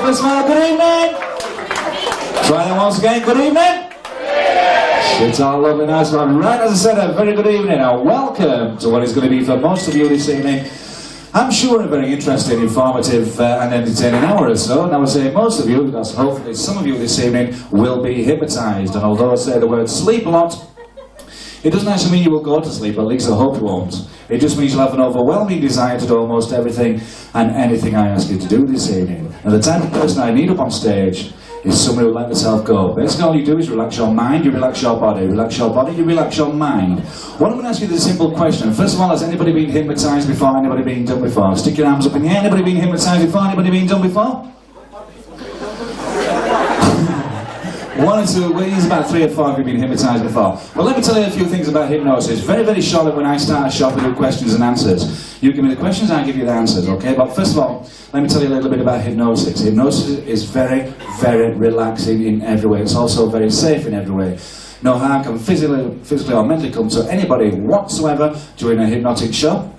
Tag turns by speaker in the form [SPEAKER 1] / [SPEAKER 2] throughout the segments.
[SPEAKER 1] for a smile. Good evening. Try that once again. Good evening. It's all lovely, nice one. Right, as I said, a very good evening and welcome to what is going to be for most of you this evening, I'm sure, a very interesting, informative and entertaining hour or so. And I would say most of you, because hopefully some of you this evening, will be hypnotised. And although I say the word sleep a lot, it doesn't actually mean you will go to sleep, at least I hope you won't. It just means you'll have an overwhelming desire to do almost everything and anything I ask you to do this evening. And the type of person I need up on stage is somebody who will let themselves go. Basically all you do is relax your mind, you relax your body, relax your body, you relax your mind. What I'm going to ask you is a simple question. First of all, has anybody been hypnotised before? Anybody been done before? Stick your arms up in the air. Anybody been hypnotised before? Anybody been done before? One or two, well, there's about 3 or 4 of you been hypnotised before. Well, let me tell you a few things about hypnosis. Very, very shortly when I start a show, we do questions and answers. You give me the questions, I give you the answers, okay? But first of all, let me tell you a little bit about hypnosis. Hypnosis is very, very relaxing in every way. It's also very safe in every way. No harm can physically or mentally come to anybody whatsoever during a hypnotic show.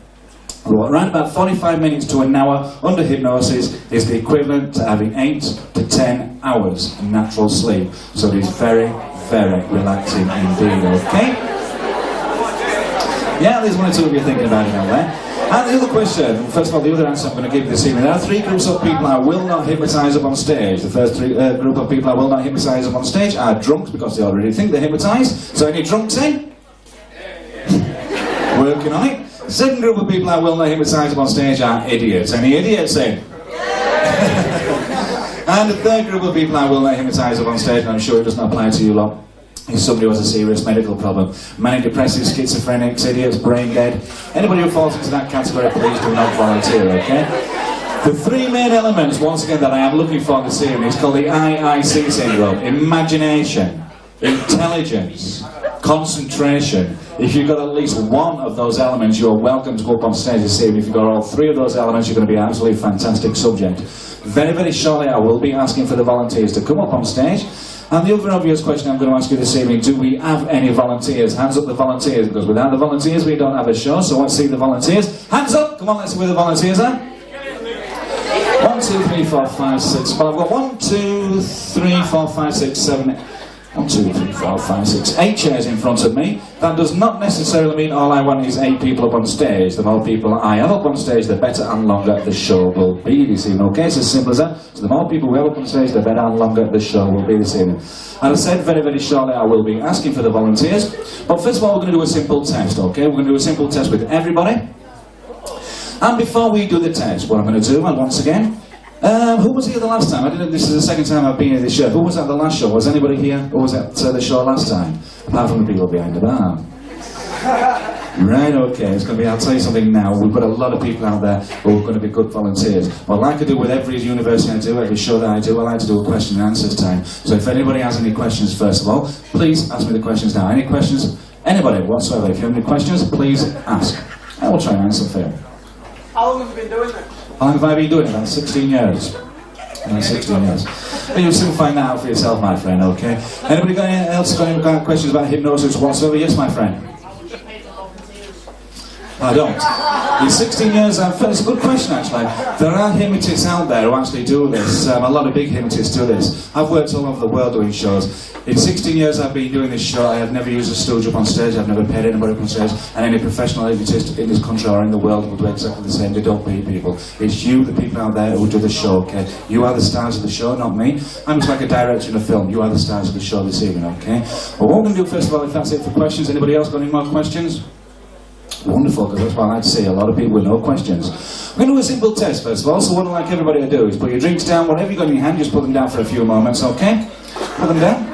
[SPEAKER 1] Around about 45 minutes to an hour under hypnosis is the equivalent to having 8 to 10 hours of natural sleep. So it is very, very relaxing indeed, okay? Yeah, there's 1 or 2 of you thinking about it out there. And the other question, first of all, the other answer I'm going to give this evening. There are 3 groups of people I will not hypnotise up on stage. The first group of people I will not hypnotise up on stage are drunks, because they already think they're hypnotised. So any drunks in? Working on it. The second group of people I will not hypnotise up on stage are idiots. Any idiots in? And the third group of people I will not hypnotise up on stage, and I'm sure it doesn't apply to you lot, is somebody who has a serious medical problem. Manic depressive, schizophrenics, idiots, brain dead. Anybody who falls into that category, please do not volunteer, okay? The 3 main elements, once again, that I am looking for this evening is called the IIC syndrome. Imagination, intelligence, concentration. If you've got at least 1 of those elements, you're welcome to go up on stage this evening. If you've got all 3 of those elements, you're going to be an absolutely fantastic subject. Very, very shortly I will be asking for the volunteers to come up on stage. And the other obvious question I'm going to ask you this evening, do we have any volunteers? Hands up the volunteers, because without the volunteers we don't have a show, so let's see the volunteers. Hands up! Come on, let's see where the volunteers are. 1, 2, 3, 4, 5, 6. Well, I've got 1, 2, 3, 4, 5, 6, 7, 1, 2, 3, 4, 5, 6, 8 chairs in front of me. That does not necessarily mean all I want is 8 people up on stage. The more people I have up on stage, the better and longer the show will be this evening. Okay, it's as simple as that. So the more people we have up on stage, the better and longer the show will be this evening. As I said, very, very shortly I will be asking for the volunteers. But first of all, we're going to do a simple test, okay? We're going to do a simple test with everybody. And before we do the test, what I'm going to do, and once again, who was here the last time? I didn't. This is the second time I've been here this year. Who was at the last show? Was anybody here? Who was at the show last time? Apart from the people behind the bar. Right, okay. It's going to be. I'll tell you something now. We've got a lot of people out there who are going to be good volunteers. But like I do with every university I do, every show that I do, I like to do a question and answers time. So if anybody has any questions, first of all, please ask me the questions now. Any questions? Anybody whatsoever? If you have any questions, please ask. I will try and answer for you.
[SPEAKER 2] How long have you been doing this?
[SPEAKER 1] How long have I been doing it? About 16 years. About 16 years. But you'll soon find that out for yourself, my friend, okay? Anybody got any questions about hypnosis whatsoever? Yes, my friend? I don't. In 16 years, it's a good question actually. There are hypnotists out there who actually do this. A lot of big hypnotists do this. I've worked all over the world doing shows. In 16 years I've been doing this show, I have never used a stooge up on stage, I've never paid anybody up on stage, and any professional hypnotist in this country or in the world will do exactly the same. They don't pay people. It's you, the people out there, who do the show, okay? You are the stars of the show, not me. I'm just like a director in a film. You are the stars of the show this evening, okay? Well, what we're going to do first of all, if that's it for questions, anybody else got any more questions? Wonderful, because that's what I like to see, a lot of people with no questions. We're going to do a simple test first of all, so what I'd like everybody to do is put your drinks down, whatever you've got in your hand, just put them down for a few moments, okay? Put them down.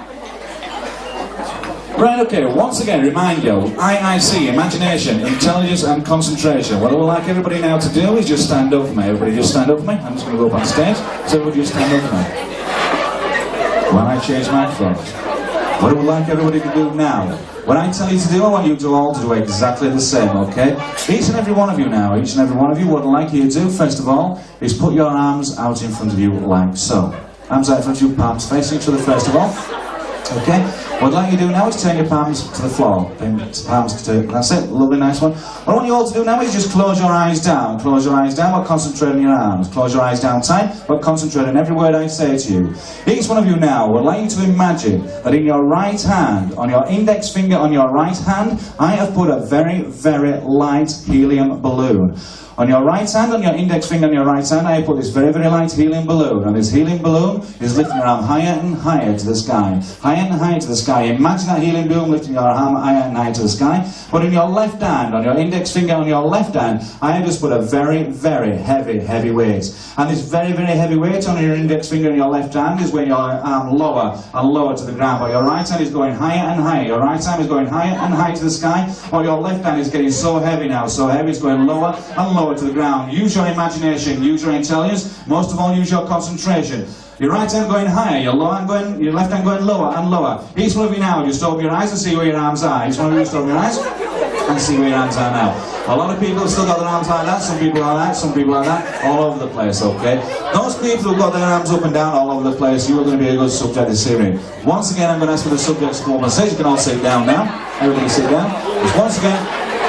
[SPEAKER 1] Right, okay, once again, remind you, IIC, imagination, intelligence and concentration. What I would like everybody now to do is just stand up for me. Everybody just stand up for me. I'm just going to go up on stage, so everybody just stand up for me. While I change microphones. What I would like everybody to do now, what I tell you to do, I want you to all to do exactly the same, okay? Each and every one of you now, each and every one of you, what I'd like you to do, first of all, is put your arms out in front of you like so. Arms out in front of you, palms facing each other first of all. Okay? What I'd like you to do now is turn your palms to the floor. Palms to, that's it, lovely, nice one. What I want you all to do now is just close your eyes down. Close your eyes down, but concentrate on your arms. Close your eyes down tight, but concentrate on every word I say to you. Each one of you now would like you to imagine that in your right hand, on your index finger on your right hand, I have put a very, very light helium balloon. On your right hand, on your index finger on your right hand, I put this very, very light helium balloon. And this helium balloon is lifting your arm higher and higher to the sky. Higher and higher to the sky. Imagine that helium balloon lifting your arm higher and higher to the sky. But in your left hand, on your index finger on your left hand, I have just put a very, very heavy, heavy weight. And this very, very heavy weight on your index finger on your left hand is when your arm lower and lower to the ground. But your right hand is going higher and higher. Your right hand is going higher and higher to the sky. While your left hand is getting so heavy now. So heavy, it's going lower and lower to the ground. Use your imagination, use your intelligence, most of all use your concentration. Your right hand going higher, your left hand going lower and lower. Each one of you now, just open your eyes and see where your arms are. Each one of you just open your eyes and see where your hands are now. A lot of people have still got their arms like that, some people like that, some people like that, all over the place, okay? Those people who've got their arms up and down all over the place, you are going to be a good subject this evening. Once again, I'm going to ask for the subjects to come up on stage. You can all sit down now. Everybody sit down. Just once again,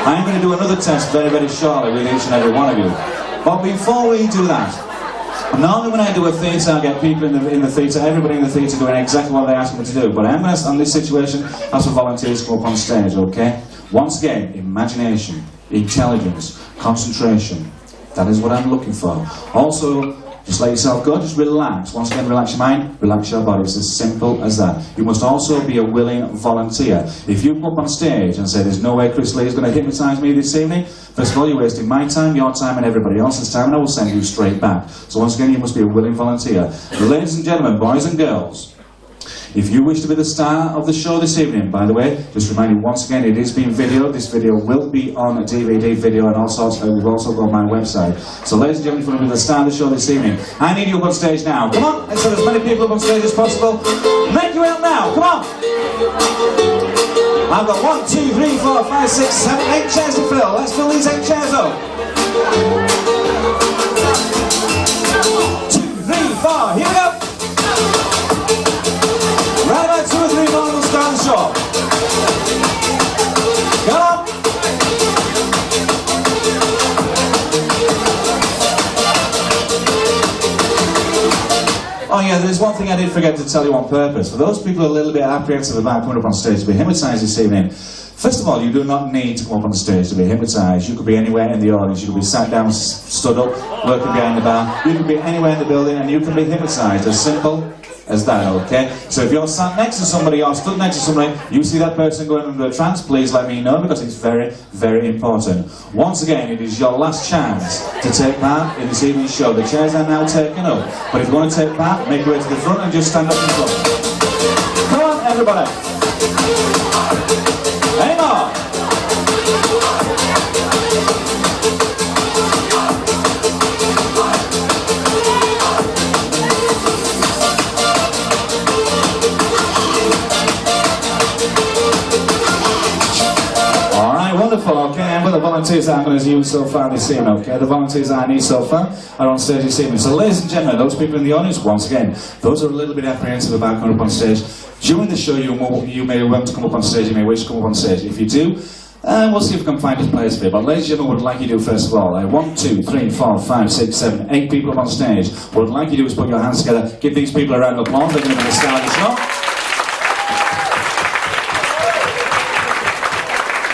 [SPEAKER 1] I'm going to do another test very, very shortly with each and every one of you. But before we do that, normally when I do a theatre, I get people in the theatre, everybody in the theatre doing exactly what they ask me to do. But I'm going to, on this situation, ask for volunteers to come up on stage, okay? Once again, imagination, intelligence, concentration. That is what I'm looking for. Also, just let yourself go, just relax. Once again, relax your mind, relax your body. It's as simple as that. You must also be a willing volunteer. If you come up on stage and say, there's no way Chris Lee is going to hypnotise me this evening, first of all, you're wasting my time, your time, and everybody else's time, and I will send you straight back. So once again, you must be a willing volunteer. Ladies and gentlemen, boys and girls, if you wish to be the star of the show this evening, by the way, just remind you once again, it is being videoed. This video will be on a DVD video and all sorts. We've also got my website. So ladies and gentlemen, if you want to be the star of the show this evening, I need you up on stage now. Come on, let's have as many people up on stage as possible. Make your way up now, come on. I've got 1, 2, 3, 4, 5, 6, 7, 8 chairs to fill. Let's fill these 8 chairs up. 2, 3, 4, here we go. Right about 2 or 3 more, we'll start the show. Come on. Oh yeah, there's one thing I did forget to tell you on purpose. For those people who are a little bit apprehensive about coming up on stage to be hypnotised this evening, first of all, you do not need to come up on stage to be hypnotised. You could be anywhere in the audience. You could be sat down, stood up, lurking behind the bar. You could be anywhere in the building and you can be hypnotised. As simple as that, okay? So if you're sat next to somebody or stood next to somebody, you see that person going under a trance, please let me know because it's very, very important. Once again, it is your last chance to take part in this evening's show. The chairs are now taken up. But if you want to take part, make your way to the front and just stand up in front. Come on, everybody. Any more? Wonderful, okay, and with the volunteers that I'm going to use so far this evening, okay, the volunteers that I need so far are on stage this evening. So ladies and gentlemen, those people in the audience, once again, those are a little bit apprehensive about coming up on stage. During the show, you may want to come up on stage, you may wish to come up on stage. If you do, we'll see if we can find a place for you. But ladies and gentlemen, what I'd like you to do first of all, 1, 2, 3, 4, 5, 6, 7, 8 people up on stage. What I'd like you to do is put your hands together, give these people a round of applause, they're going to be the star of the show.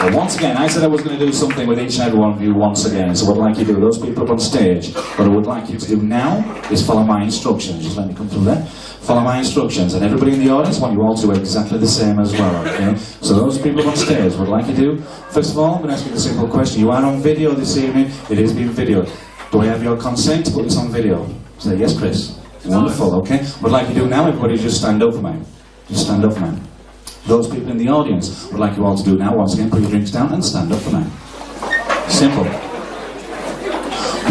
[SPEAKER 1] Well, once again, I said I was going to do something with each and every one of you once again, so what I'd like you to do, those people up on stage, what I would like you to do now is follow my instructions. Just let me come through there. Follow my instructions, and everybody in the audience, I want you all to do exactly the same as well, okay? So those people up on stage, what I'd like you to do, first of all, I'm going to ask you the simple question. You are on video this evening, it is being videoed. Do I have your consent to put this on video? Say, yes, Chris. Wonderful, okay? What I'd like you to do now, everybody just stand up for me. Just stand up for me. Those people in the audience, what I'd like you all to do now, once again, put your drinks down and stand up for me. Simple.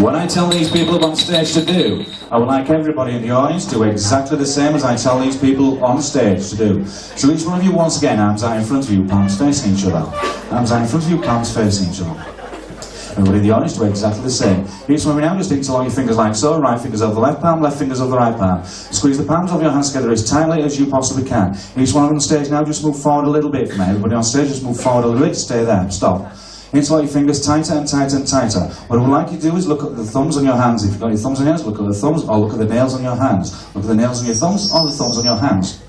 [SPEAKER 1] What I tell these people up on stage to do, I would like everybody in the audience to do exactly the same as I tell these people on stage to do. So each one of you, once again, arms are in front of you, palms facing each other. Arms are in front of you, palms facing each other. Everybody in the audience do exactly the same. Each one of you now just interlock your fingers like so, right fingers over the left palm, left fingers over the right palm. Squeeze the palms of your hands together as tightly as you possibly can. Each one of them on stage now just move forward a little bit for me. Everybody on stage just move forward a little bit, stay there, stop. Interlock your fingers tighter and tighter and tighter. What I would like you to do is look at the thumbs on your hands. If you've got your thumbs on your hands, look at the thumbs, or look at the nails on your hands. Look at the nails on your thumbs, or the thumbs on your hands.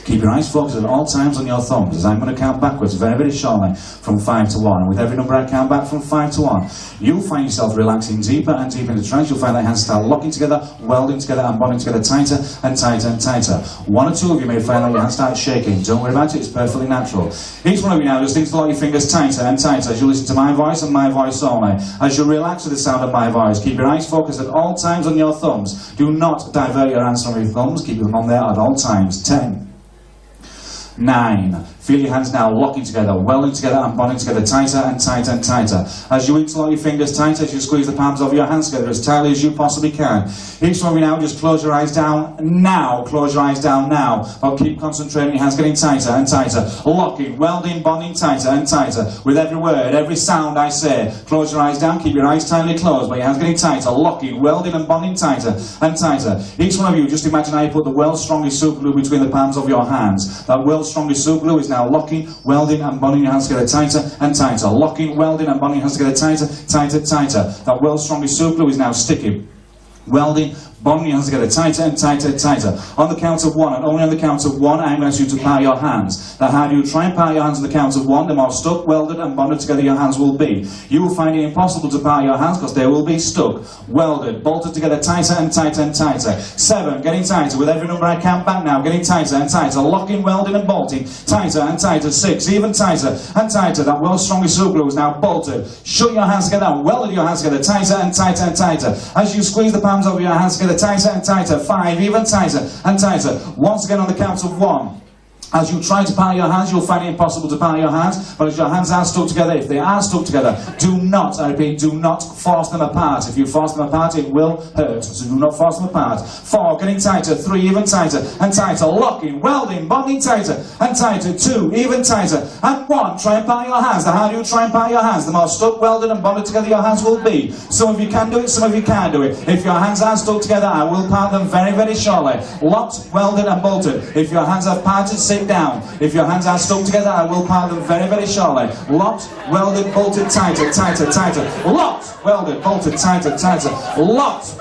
[SPEAKER 1] Keep your eyes focused at all times on your thumbs, as I'm going to count backwards very, very shortly from 5 to 1. And with every number I count back from 5 to 1, you'll find yourself relaxing deeper and deeper into trance. You'll find that hands start locking together, welding together, and bonding together tighter and tighter and tighter. One or two of you may find that your hands start shaking. Don't worry about it, it's perfectly natural. Each one of you now just interlock your fingers tighter and tighter as you listen to my voice and my voice only. As you relax with the sound of my voice, keep your eyes focused at all times on your thumbs. Do not divert your hands from your thumbs, keep them on there at all times. 10. 9. Feel your hands now locking together, welding together and bonding together tighter and tighter and tighter. As you interlock your fingers tighter, as you squeeze the palms of your hands together as tightly as you possibly can. Each one of you now just close your eyes down now. Close your eyes down now. But keep concentrating, your hands getting tighter and tighter. Locking, welding, bonding tighter and tighter. With every word, every sound I say. Close your eyes down, keep your eyes tightly closed, but your hands getting tighter. Locking, welding and bonding tighter and tighter. Each one of you, just imagine how you put the world's strongest super glue between the palms of your hands. That world's strongest super glue is now locking, welding and bonding your hands together tighter and tighter. Locking, welding and bonding your hands together tighter, tighter, tighter. That world's strongest super glue is now sticking, welding, bonding your hands together tighter and tighter and tighter. On the count of 1, and only on the count of 1, I'm going to ask you to power your hands. The harder you try and power your hands on the count of 1, the more stuck, welded and bonded together your hands will be. You will find it impossible to power your hands because they will be stuck, welded, bolted together tighter and tighter and tighter. 7, getting tighter. With every number I count back now, getting tighter and tighter. Locking, welding and bolting tighter and tighter. 6, even tighter and tighter. That world's strongest super glue is now bolted. Shut your hands together and welded your hands together tighter and tighter and tighter. As you squeeze the palms of your hands together tighter and tighter. 5, even tighter and tighter. Once again on the count of 1. As you try to power your hands, you'll find it impossible to power your hands, but as your hands are stuck together, if they are stuck together, do not, I repeat, do not force them apart. If you force them apart, it will hurt, so do not force them apart. 4, getting tighter. 3, even tighter and tighter. Locking, welding, bonding tighter and tighter. 2, even tighter. And 1, try and power your hands. The harder you try and power your hands, the more stuck, welded and bonded together your hands will be. Some of you can do it, some of you can't do it. If your hands are stuck together, I will power them very, very shortly. Locked, welded and bolted. If your hands have parted, sit down. If your hands are stuck together, I will power them very, very shortly. Locked, welded, bolted, tighter, tighter, tighter. Locked, welded, bolted, tighter, tighter. Locked,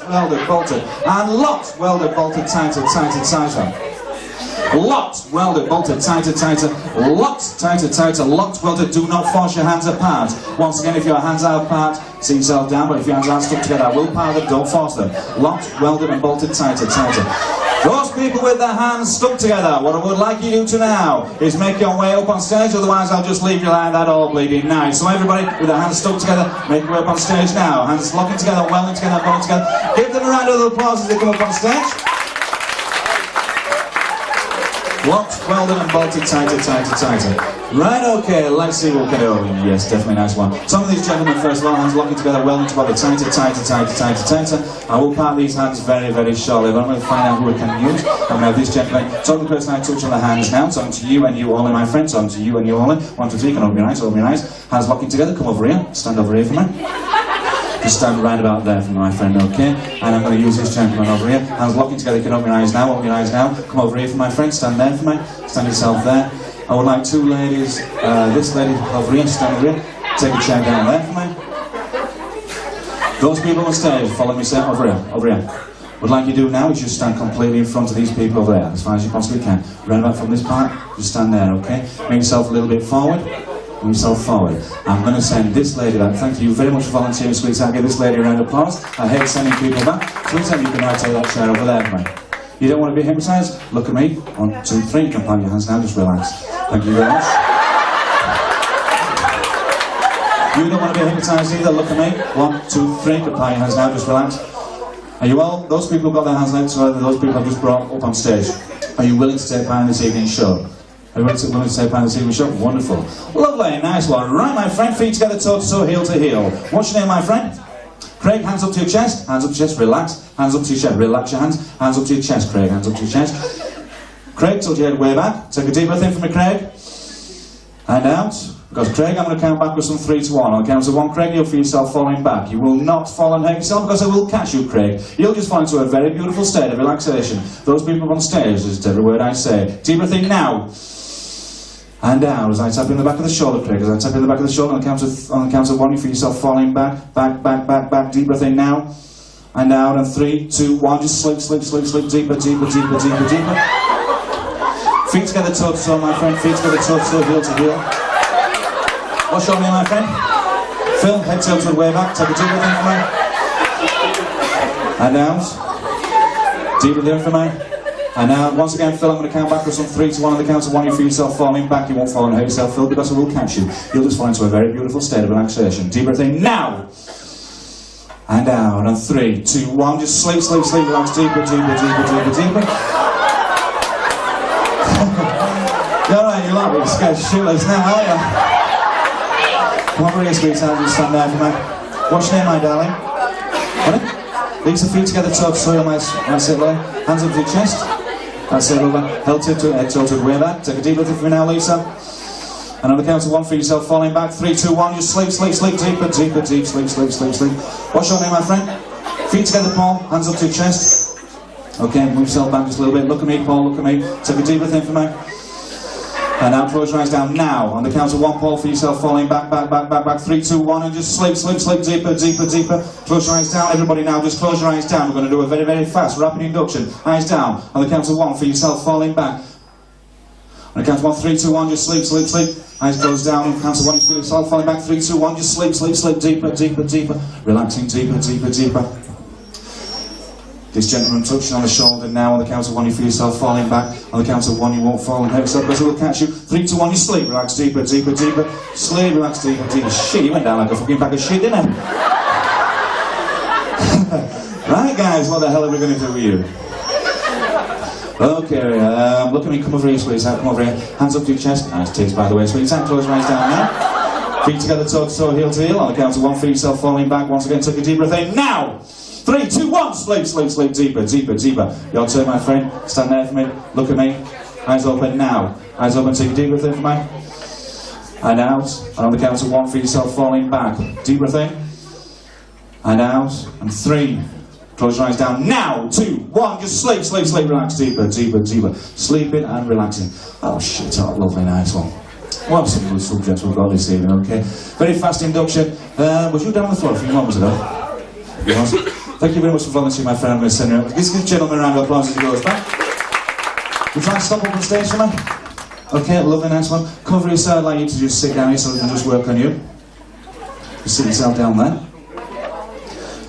[SPEAKER 1] welded, bolted. And locked, welded, bolted, tighter, tighter, tighter. Locked, welded, bolted, tighter, tighter. Locked, tighter, tighter. Locked, welded. Do not force your hands apart. Once again, if your hands are apart, sit yourself down, but if your hands are stuck together, I will power them, don't force them. Locked, welded and bolted, tighter, tighter. Those people with their hands stuck together, what I would like you to do now is make your way up on stage, otherwise I'll just leave you like that all bleeding nice. So everybody with their hands stuck together, make your way up on stage now. Hands locking together, welding together, bonding together. Give them a round of applause as they come up on stage. Locked, welded and bolted, tighter, tighter, tighter. Right, okay, let's see what we can do. Yes, definitely nice one. Some of these gentlemen, first of all, hands locking together, welding together, tighter, tighter, tighter, tighter, tighter. I will part these hands very, very shortly. I'm going to find out who we can use. I'm going to have this gentleman, talking to the person I touch on the hands now, talking to you and you only, my friend, talking to you and you only. 1, 2, 3, can open your eyes, open your eyes. Hands locking together, come over here, stand over here for me. Just stand right about there for me, my friend, okay? And I'm going to use this gentleman over here. Hands locking together, you can open your eyes now, open your eyes now. Come over here for my friend, stand there for me. Stand yourself there. I would like 2 ladies, this lady over here, stand over here. Take a chair down there for me. Those people on stage, follow me, sir, over here, over here. What I'd like you to do now is just stand completely in front of these people over there, as far as you possibly can. Right about from this part, just stand there, okay? Make yourself a little bit forward. Move yourself forward. I'm going to send this lady back. Thank you very much for volunteering, sweetheart. Give this lady a round of applause. I hate sending people back. Sweetheart, you can now take that chair over there for me. You don't want to be hypnotised? Look at me. 1, 2, 3. You can palm your hands now. Just relax. Thank you very much. You don't want to be hypnotised either. Look at me. 1, 2, 3. You can palm your hands now. Just relax. Are you all? Those people who've got their hands next to those people I've just brought up on stage. Are you willing to take part in this evening's show? Are you willing to take part in this evening's show? Wonderful. Lovely. Nice one. Right, my friend. Feet together, toe to toe, heel to heel. What's your name, my friend? Craig, hands up to your chest, hands up to your chest, relax, hands up to your chest, relax your hands up to your chest, Craig, hands up to your chest. Craig, tilt your head way back, take a deep breath in from me, Craig, and out, Because Craig, I'm going to count backwards from 3 to 1. On the count of 1, Craig, you'll feel yourself falling back. You will not fall and hurt yourself because I will catch you, Craig. You'll just fall into a very beautiful state of relaxation. Those people on stage, just every word I say. Deep breath in now. And down as I tap in the back of the shoulder, Craig. As I tap in the back of the shoulder, on the count of 1, you feel yourself falling back, back, back, back, back. Deep breath in now. And down, and 3, 2, 1. Just slip, slip, slip, slip. Deeper, deeper, deeper, deeper, deeper. Feet together, toe to toe, my friend. Feet together, toe to toe, heel to heel. What's your name, my friend? Phil, head tilted way back. Take a deep breath in for me. And out. Deep breath in for me. And now, once again, Phil, I'm going to count backwards from 3 to 1. On the count of 1, you feel yourself falling back. You won't fall and hurt yourself, Phil, because I will catch you. You'll just fall into a very beautiful state of relaxation. Deep breath in now. And out. And 3, 2, 1. Just sleep, sleep, sleep. Relax deeper, deeper, deeper, deeper, deeper. You're alright, you like me scared shitless now, are you? Come over here, sweetheart, just stand there for me. What's your name, my darling? Ready? Legs the feet together, toe to toe, that's it, Lily. Hands up to your chest. That's it, Lily. Head tilted way back. Take a deep breath in for me now, Lisa. And on the count of 1, feel yourself falling back. 3, 2, 1, just sleep, sleep, sleep, deeper, deeper, deep, sleep, sleep, sleep, sleep. What's your name, my friend? Feet together, Paul. Hands up to your chest. Okay, move yourself back just a little bit. Look at me, Paul, look at me. Take a deep breath in for me. And now close your eyes down now. On the count of 1, Paul, feel yourself falling back, back, back, back, back. 3, 2, 1, and just sleep, sleep, sleep, deeper, deeper, deeper. Close your eyes down, everybody now, just close your eyes down. We're going to do a very, very fast, rapid induction. Eyes down. On the count of 1, feel yourself falling back. On the count of 1, 3, 2, 1, just sleep, sleep, sleep. Eyes closed down. On the count of 1, you feel yourself falling back. 3, 2, 1, just sleep, sleep, sleep, deeper, deeper, deeper. Relaxing deeper, deeper, deeper. This gentleman touching on the shoulder now. On the count of 1, you feel yourself falling back. On the count of 1, you won't fall and hurt yourself because it will catch you. 3, 2, 1, you sleep. Relax deeper, deeper, deeper. Sleep, relax deeper, deeper. Shit, you went down like a fucking bag of shit, didn't you? Right, guys, what the hell are we going to do with you? Okay, look at me. Come over here, sweetheart. Come over here. Hands up to your chest. Nice tits, by the way, sweetheart. Close your eyes down now. Feet together, toe to toe, heel to heel. On the count of 1, feel yourself falling back. Once again, take a deep breath in now. 3, 2, 1, sleep, sleep, sleep, deeper, deeper, deeper. Your turn, my friend. Stand there for me. Look at me. Eyes open now. Eyes open, take a deep breath in for me. And out. And on the count of 1, feel yourself falling back. Deep breath in. And out. And 3. Close your eyes down now. 2, 1, just sleep, sleep, sleep. Relax deeper, deeper, deeper. Sleeping and relaxing. Oh shit, oh, lovely, nice one. What some good subjects we've got this evening, okay? Very fast induction. Was you down on the floor a few moments ago? Yes. Thank you very much for volunteering, my friend. I'm going to send you out. Give this gentleman a round of applause as he goes back. Would you try to stop up on stage for me? Okay, lovely, nice one. Cover yourself, I'd like you to just sit down here so we can just work on you. Just sit yourself down there.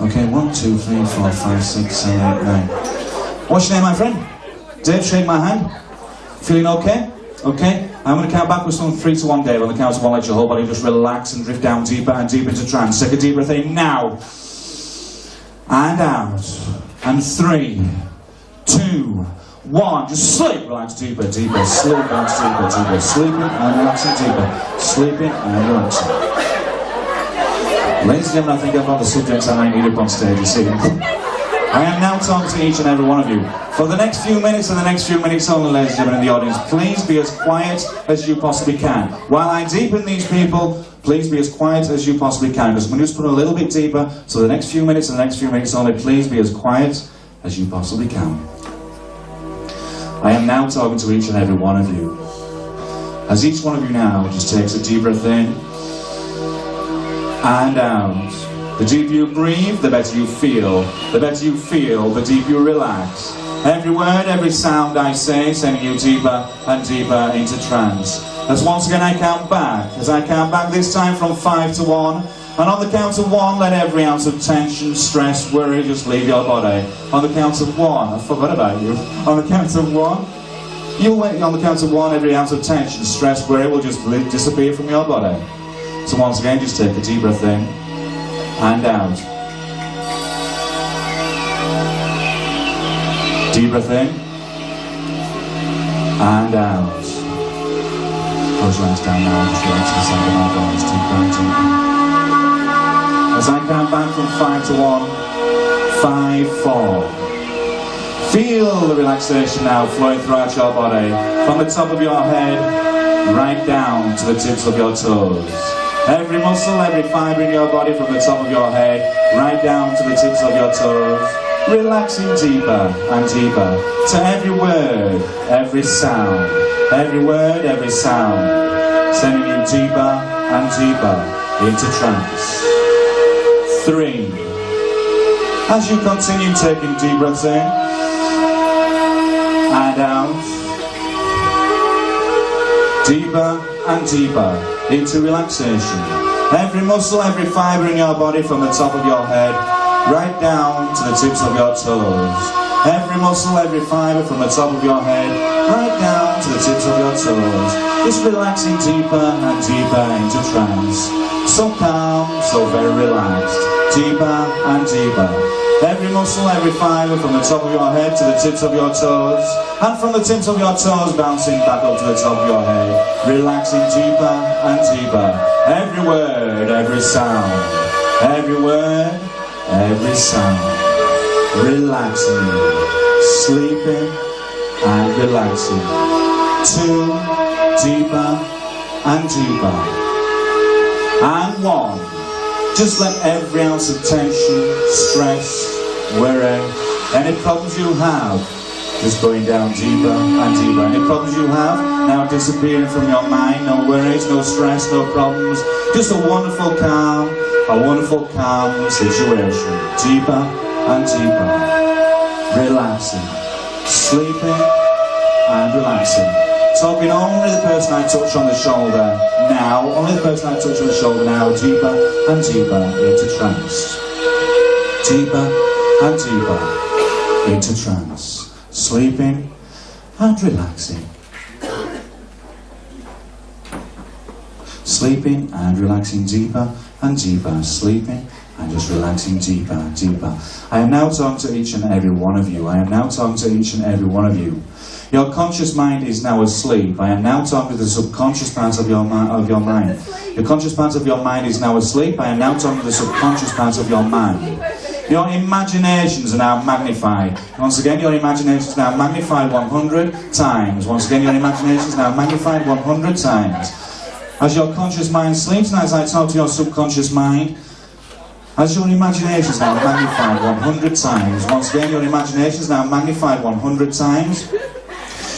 [SPEAKER 1] Okay, 1, 2, 3, 4, 5, 6, 7, 8, 9. What's your name, my friend? Dave, shake my hand. Feeling okay? Okay. I'm going to count backwards from 3 to 1, Dave. On the count of 1, let your whole body just relax and drift down deeper and deeper into trance. Take a deep breath in now. And out. And 3, 2, 1. Just sleep. Relax deeper, deeper. Sleep, relax deeper, deeper. Sleeping and relaxing deeper. Sleeping and relaxing. Ladies and gentlemen, I think I've got the subjects that I need up on stage this evening. I am now talking to each and every one of you. For the next few minutes and the next few minutes only, ladies and gentlemen in the audience, please be as quiet as you possibly can. While I deepen these people, please be as quiet as you possibly can, because I'm going to just put a little bit deeper, so the next few minutes and the next few minutes only, please be as quiet as you possibly can. I am now talking to each and every one of you. As each one of you now just takes a deep breath in and out. The deeper you breathe, the better you feel. The better you feel, the deeper you relax. Every word, every sound I say, sending you deeper and deeper into trance. As once again I count back, as I count back this time from 5 to 1, and on the count of 1, let every ounce of tension, stress, worry just leave your body. On the count of 1, I forgot about you. On the count of 1, you'll wait. On the count of 1, every ounce of tension, stress, worry will just disappear from your body. So once again, just take a deep breath in and out. Deep breath in and out. Close your eyes down now and just relax the sound of my voice deeper and deeper. As I count back from 5 to 1, 5, 4. Feel the relaxation now flowing throughout your body, from the top of your head right down to the tips of your toes. Every muscle, every fibre in your body from the top of your head, right down to the tips of your toes. Relaxing deeper and deeper to every word, every sound. Every word, every sound. Sending you deeper and deeper into trance. 3. As you continue taking deep breaths in and out, deeper and deeper into relaxation. Every muscle, every fibre in your body from the top of your head, right down to the tips of your toes. Every muscle, every fibre from the top of your head, right down to the tips of your toes. Just relaxing deeper and deeper into trance. So calm, so very relaxed. Deeper and deeper. Every muscle, every fibre from the top of your head to the tips of your toes. And from the tips of your toes bouncing back up to the top of your head. Relaxing deeper and deeper. Every word, every sound. Every word, every sound. Relaxing, sleeping and relaxing. 2, deeper and deeper. And 1. Just let every ounce of tension, stress, worry, any problems you have, just going down deeper and deeper. Any problems you have, now disappearing from your mind. No worries, no stress, no problems. Just a wonderful calm situation. Deeper and deeper. Relaxing, sleeping and relaxing. Talking only the person I touch on the shoulder now, only the person I touch on the shoulder now, deeper and deeper into trance. Deeper and deeper into trance. Sleeping and relaxing. Sleeping and relaxing deeper and deeper. Sleeping and just relaxing deeper and deeper. I am now talking to each and every one of you. I am now talking to each and every one of you. Your conscious mind is now asleep. I am now talking to the subconscious parts of your mind. Your conscious part of your mind is now asleep. I am now talking to the subconscious part of your mind. Your imaginations are now magnified. Once again, your imagination is now magnified 100 times. Once again, your imagination is now magnified 100 times. As your conscious mind sleeps, and as I talk to your subconscious mind, as your imagination is now magnified 100 times. Once again, your imagination is now magnified 100 times.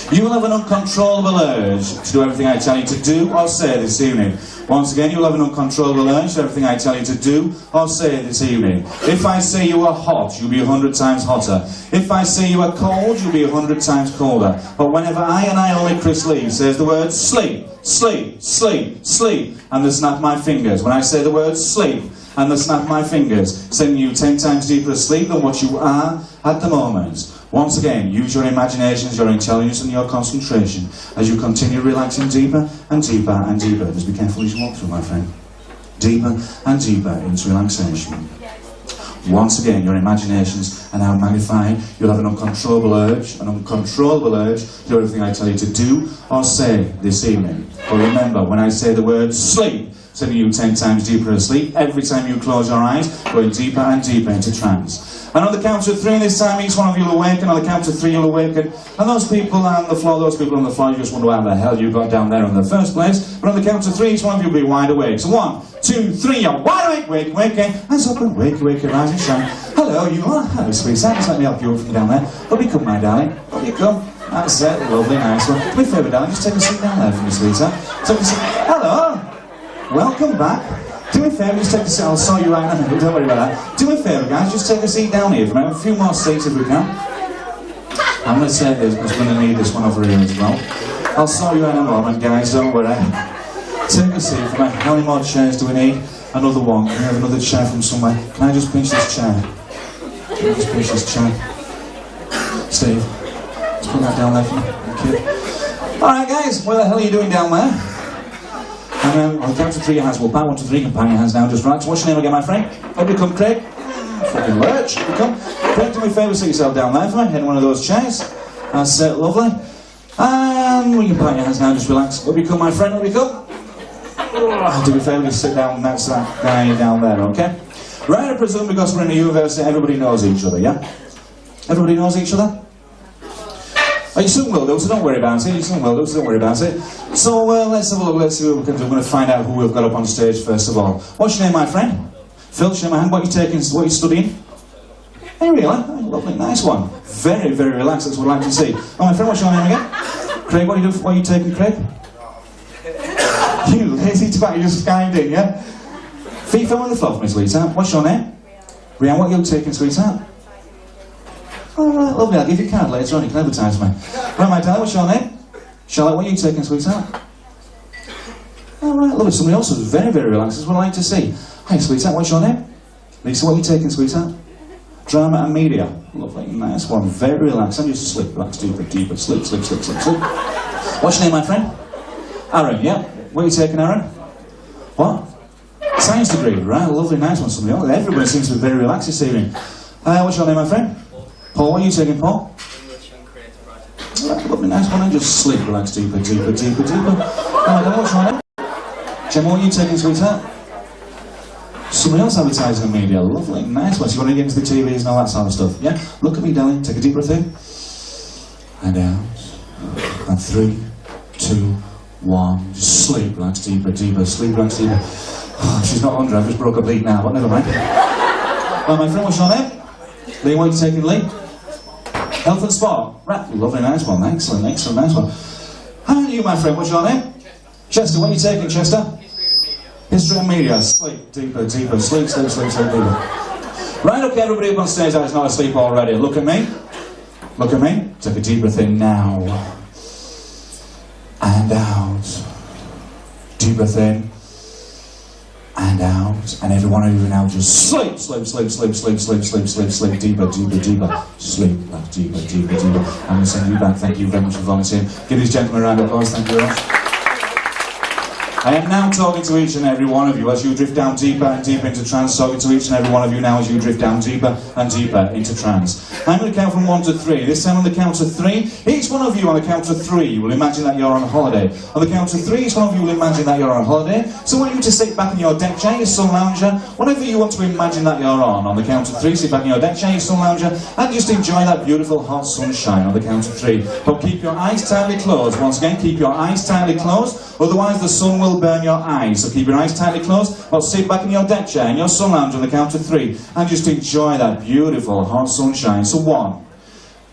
[SPEAKER 1] You will have an uncontrollable urge to do everything I tell you to do or say this evening. Once again, you'll have an uncontrollable urge to everything I tell you to do or say this evening. If I say you are hot, you'll be 100 times hotter. If I say you are cold, you'll be 100 times colder. But whenever I and I only Chris Lee says the word sleep, sleep, sleep, sleep, and they snap my fingers. When I say the word sleep, and they snap my fingers, sending you 10 times deeper asleep than what you are at the moment. Once again, use your imaginations, your intelligence and your concentration as you continue relaxing deeper and deeper and deeper. Just be careful as you walk through, my friend. Deeper and deeper into relaxation. Once again, your imaginations are now magnified. You'll have an uncontrollable urge to do everything I tell you to do or say this evening. But remember, when I say the word sleep, sending you 10 times deeper asleep, every time you close your eyes, going deeper and deeper into trance. And on the count of 3 this time, each one of you will awaken. On the count of 3 you'll awaken. And those people on the floor, you just wonder how the hell you got down there in the first place. But on the count of 3, each one of you will be wide awake. So 1, 2, 3, you're wide awake, wake, wake, eyes open, wake, wake, rise and shine. Hello, you are. Hello, sweetheart. Just let me help you up from down there. Up you come, my darling. Up you come. That's it, lovely, nice one. Do me a favour, darling, just take a seat down there for me, sweetheart. Take a seat. Hello. Welcome back. Do me a favour, just take a seat. I'll saw you right in a minute, don't worry about that. Do me a favour, guys, just take a seat down here for me. A few more seats if we can. I'm going to take this, because we're going to need this one over here as well. I'll saw you in a moment, guys, don't worry. Take a seat for me. How many more chairs do we need? Another one. Can we have another chair from somewhere? Can I just pinch this chair? Can I just pinch this chair? Steve, let's put that down there for me. Thank you. Alright, guys, what the hell are you doing down there? And on the count of 3 your hands will power. 1, 2, 3, you can pound your hands now, just right. So what's your name again, my friend? Up you come, Craig. Fucking lurch. Up you come. Craig, do me a favour, sit yourself down there for me, in one of those chairs. That's it, lovely. And we can pound your hands now, just relax. Up you come, my friend, up you come. Do me a favour, just sit down next to that guy down there, okay? Right, I presume because we're in a university, everybody knows each other, yeah? Everybody knows each other? Oh, you soon will do, so don't worry about it. You soon will do, so don't worry about it. So, let's have a look, let's see what we can do. We're going to find out who we've got up on stage first of all. What's your name, my friend? Phil, show my hand. What are you taking, what are you studying? Hey, really? Oh, lovely, nice one. Very, very relaxed, that's what I'd like to see. Oh, my friend, what's your name again? Craig, what are you taking, Craig? You lazy twat, you're just skyding, yeah? Feet firm on the floor for me, sweetheart. What's your name? Brianne, what are you taking, sweetheart? Alright, lovely, I'll give you a card later on, you can advertise me. Right, my darling, what's your name? Charlotte, what are you taking, sweetheart? Alright, lovely, somebody else who's very, very relaxed, that's what I like to see. Hi, sweetheart, what's your name? Lisa, what are you taking, sweetheart? Drama and media. Lovely, nice one, very relaxed. I'm just sleep, relax, deeper, deeper, sleep, sleep, sleep, sleep, sleep. What's your name, my friend? Aaron, yeah? What are you taking, Aaron? What? Science degree, right, lovely, nice one, somebody else. Everybody seems to be very relaxed this evening. What's your name, my friend? Paul, what are you taking, Paul?
[SPEAKER 2] English and creative writing.
[SPEAKER 1] Right, lovely, nice one, and just sleep, relax, deeper, deeper, deeper, deeper. What's your name? Gemma, what are you taking, sweetheart? Somebody else advertising the media, lovely, nice one. So you want to get into the TVs and all that sort of stuff, yeah? Look at me, darling, take a deep breath in. And out. And 3, 2, 1. Just sleep, relax, deeper, deeper, sleep, relax, deeper. Oh, she's not under, I've just broke a bleed now, but never mind. Well, my friend, what's your name? Lee, what are you taking, Lee? Health and sport. Right, lovely, nice one, excellent, excellent, nice one. How are you, my friend, what's your name? Chester, what are you taking, Chester? History and media. Sleep, deeper, deeper, sleep, sleep, sleep, sleep, deeper. Right, okay, everybody up on stage that is not asleep already. Look at me. Look at me. Take a deep breath in now. And out. Deep breath in. And out. And every one of you now just sleep, sleep, sleep, sleep, sleep, sleep, sleep, sleep, sleep, deeper, deeper, deeper. Sleep, deeper, deeper, deeper. I'm going to send you back. Thank you very much for volunteering. Give these gentlemen a round of applause. Thank you very much. I am now talking to each and every one of you as you drift down deeper and deeper into trance, talking to each and every one of you now as you drift down deeper and deeper into trance. I'm going to count from 1 to 3. This time on the count of 3, each one of you on the count of 3 will imagine that you're on holiday. On the count of 3, each one of you will imagine that you're on holiday. So I want you to sit back in your deck chair, your sun lounger, whatever you want to imagine that you're on. On the count of 3, sit back in your deck chair, your sun lounger, and just enjoy that beautiful hot sunshine on the count of 3. But keep your eyes tightly closed. Once again, keep your eyes tightly closed, otherwise the sun will burn your eyes. So keep your eyes tightly closed, or sit back in your deck chair, in your sun lounge on the count of 3, and just enjoy that beautiful hot sunshine. So 1,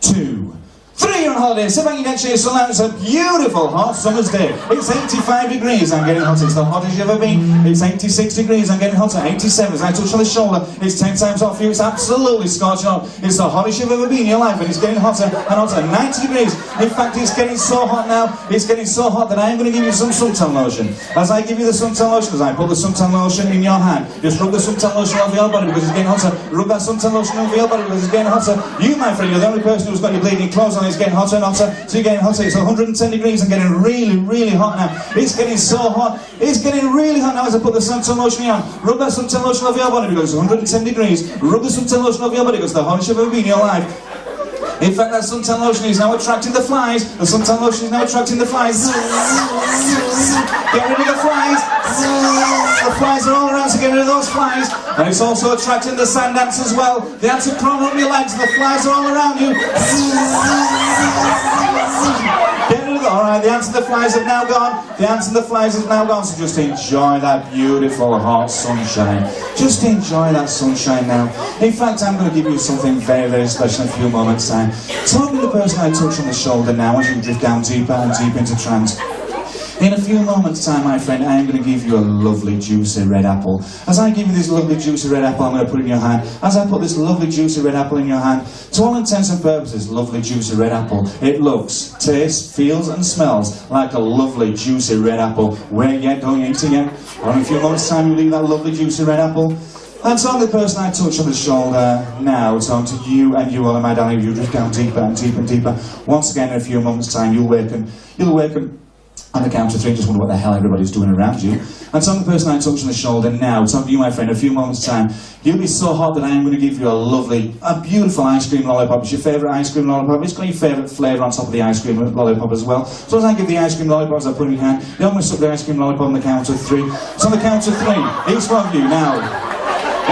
[SPEAKER 1] 2, 3, you're on holiday, sit back in your deck chair, sun lounge. It's a beautiful hot summer's day. It's 85 degrees, I'm getting hotter. It's the hottest you've ever been. It's 86 degrees, I'm getting hotter. 87, as I touch on the shoulder, it's 10 times hot for you. It's absolutely scorching hot. It's the hottest you've ever been in your life, and it's getting hotter and hotter. 90 degrees. In fact, it's getting so hot now, it's getting so hot that I am going to give you some suntan lotion. As I give you the suntan lotion, as I put the suntan lotion in your hand, just rub the suntan lotion over your body because it's getting hotter. Rub that suntan lotion over your body because it's getting hotter. You, my friend, you're the only person who's got your bleeding clothes on. It's getting hotter and hotter. So you're getting hotter. It's 110 degrees and getting really, really hot now. It's getting so hot. It's getting really hot now as I put the suntan lotion on. Rub that suntan lotion over your body because it's 110 degrees. Rub the suntan lotion over your body because it's the hottest you've ever been in your life. In fact, that suntan lotion is now attracting the flies. The suntan lotion is now attracting the flies. Get rid of the flies. The flies are all around, so get rid of those flies. And it's also attracting the sand ants as well. The ants are crawling up your legs, and the flies are all around you. Get rid of them. Alright, the ants and the flies have now gone. The ants and the flies have now gone, so just enjoy that beautiful hot sunshine. Just enjoy that sunshine now. In fact, I'm going to give you something very, very special in a few moments' time. Talking to the person I touch on the shoulder now as you drift down deeper and deeper into trance. In a few moments' time, my friend, I am going to give you a lovely, juicy red apple. As I give you this lovely, juicy red apple, I'm going to put it in your hand. As I put this lovely, juicy red apple in your hand, to all intents and purposes, lovely, juicy red apple, it looks, tastes, feels and smells like a lovely, juicy red apple. Wait yet, don't eat it yet. Or in a few moments' time, you'll eat that lovely, juicy red apple. And so the person I touch on the shoulder now, so to you and you all, my darling, you drift down deeper and deeper and deeper. Once again, in a few moments' time, you'll awaken on the count of 3, just wonder what the hell everybody's doing around you. And so the person I touch on the shoulder now, so to you, my friend, in a few moments' time, you'll be so hot that I am going to give you a beautiful ice cream lollipop. It's your favourite ice cream lollipop. It's got your favourite flavour on top of the ice cream lollipop as well. So as I give the ice cream lollipop, as I put it in your hand, you're going to suck the ice cream lollipop on the count of 3. So on the count of 3, each one of you now.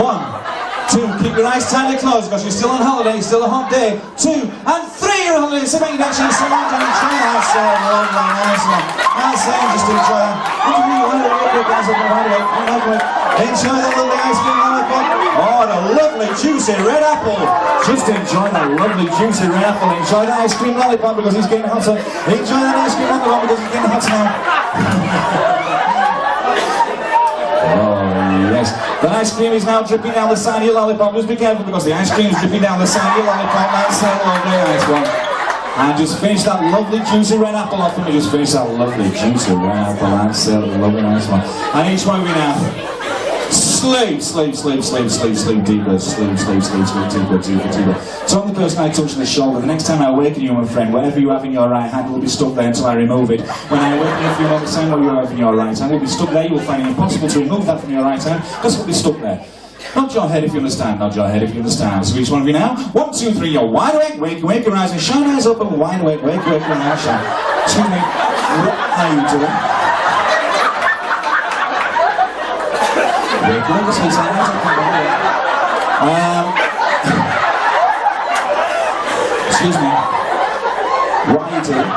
[SPEAKER 1] 1, 2, keep keep your eyes tightly closed because you're still on holiday, it's still a hot day. 2 and 3, you're on holiday. So make you actually sit down and enjoy that. That's lovely, nice one. That's it, just enjoy that. Enjoy that lovely ice cream lollipop. Oh, the lovely juicy red apple. Just enjoy that lovely juicy red apple. Enjoy that ice cream lollipop because it's getting hotter. Enjoy that ice cream lollipop because it's getting hotter now. Oh, yes. The ice cream is now dripping down the side of your lollipop. Just be careful because the ice cream is dripping down the side of your lollipop. That's a lovely nice one. And just finish that lovely juicy red apple off for me. Just finish that lovely juicy red apple. That's a lovely nice one. And each one of you now. Sleep, sleep, sleep, sleep, sleep, sleep deeper, sleep, sleep, sleep, sleep deeper, deeper, deeper. So I'm the person I touch on the shoulder. The next time I awaken you, my friend, whatever you have in your right hand will be stuck there until I remove it. When I awaken you, if you know the same what you have in your right hand will be stuck there. You will find it impossible to remove that from your right hand because it will be stuck there. Nod your head if you understand, nod your head if you understand. So each one of you now, 1, 2, 3, you're wide awake, wake, wake your eyes and shine eyes up and wide awake, wake, wake your eyes, shine. Excuse me, what are you doing? Wake up, excuse me. Excuse me, what are you doing?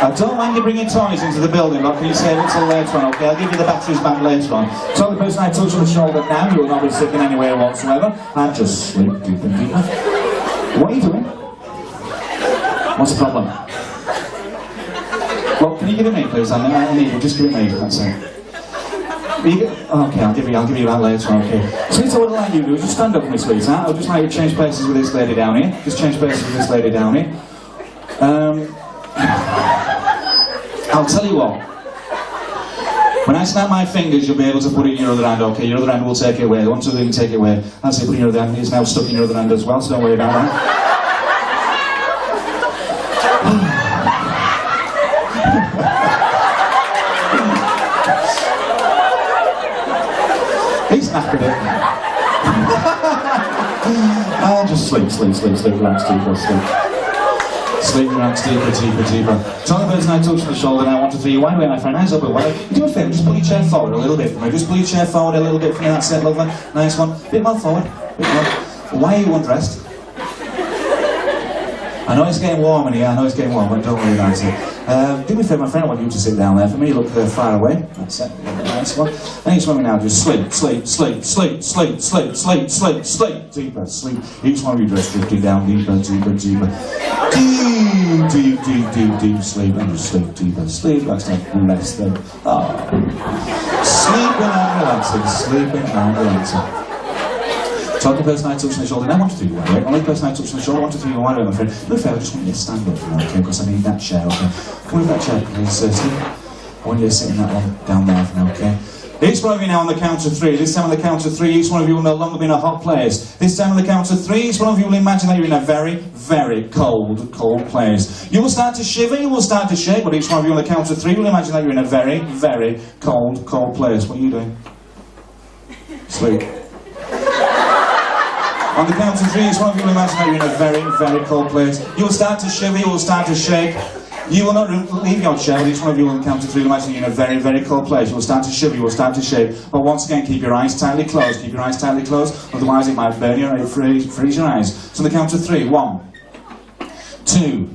[SPEAKER 1] I don't mind you bringing toys into the building, but can you save it until later on, okay? I'll give you the batteries back later on. So the person I touch on the shoulder now, you will not be slipping anywhere whatsoever, and just sleep deep and deeper. What are you doing? What's the problem? Well, can you give it me, please? I need you, just give it me, that's it. Okay, I'll give you that later on, okay. Sweetheart, what I'd like you to do is just stand up for me, sweetheart. I'll just like you to change places with this lady down here. Just change places with this lady down here. I'll tell you what. When I snap my fingers, you'll be able to put it in your other hand, okay? Your other hand will take it away. 1, 2, 3, you can take it away. That's it, put it in your other hand. It's now stuck in your other hand as well, so don't worry about that. He's knackered it. I'll just sleep, sleep, sleep, sleep, relax, deeper, sleep. Sleep, relax, deeper, deeper, deeper. So the person I touch on the shoulder now, 1, 2, 3, wide away, my friend, eyes open, wide away. Do me a favour, just pull your chair forward a little bit for me. Just pull your chair forward a little bit for me, that's it, lovely. Nice one. Bit more forward, bit more. Why are you undressed? I know it's getting warm in here, I know it's getting warm, but don't worry about it. Do me a favour, my friend, I want you to sit down there for me, look far away. That's it, nice one. And each one of you now, just sleep, sleep, sleep, sleep, sleep, sleep, sleep, sleep, sleep, deeper, sleep. Each one of you just drifting down deeper, deeper, deeper. Deep, deep, deep, deep, deep sleep, and just sleep deeper, sleep, that's like less than, sleeping and relaxing, sleeping and relaxing. So the person I touch on the shoulder, now 1, 2, 3, wide awake. Only person I touch on the shoulder, 1, 2, 3, wide awake, my friend. No fair, I just want you to stand up for now, okay, because I need that chair, okay. Come with that chair, please, Steve. I want you to sit in that one down there for now, okay. Each one of you now on the count of 3. This time on the count of 3, each one of you will no longer be in a hot place. This time on the count of 3, each one of you will imagine that you're in a very, very cold, cold place. You will start to shiver, you will start to shake, but each one of you on the count of 3 will imagine that you're in a very, very cold, cold place. What are you doing? Sleep. On the count of 3, each one of you will imagine that you're in a very, very cold place. You will start to shiver, you will start to shake. You will not leave your chair, but each one of you will count to 3 will imagine you're in a very, very cold place. You will start to shiver, you will start to shake. But once again, keep your eyes tightly closed. Keep your eyes tightly closed, otherwise it might burn your eyes, freeze your eyes. So on the count of 3, 1, 2,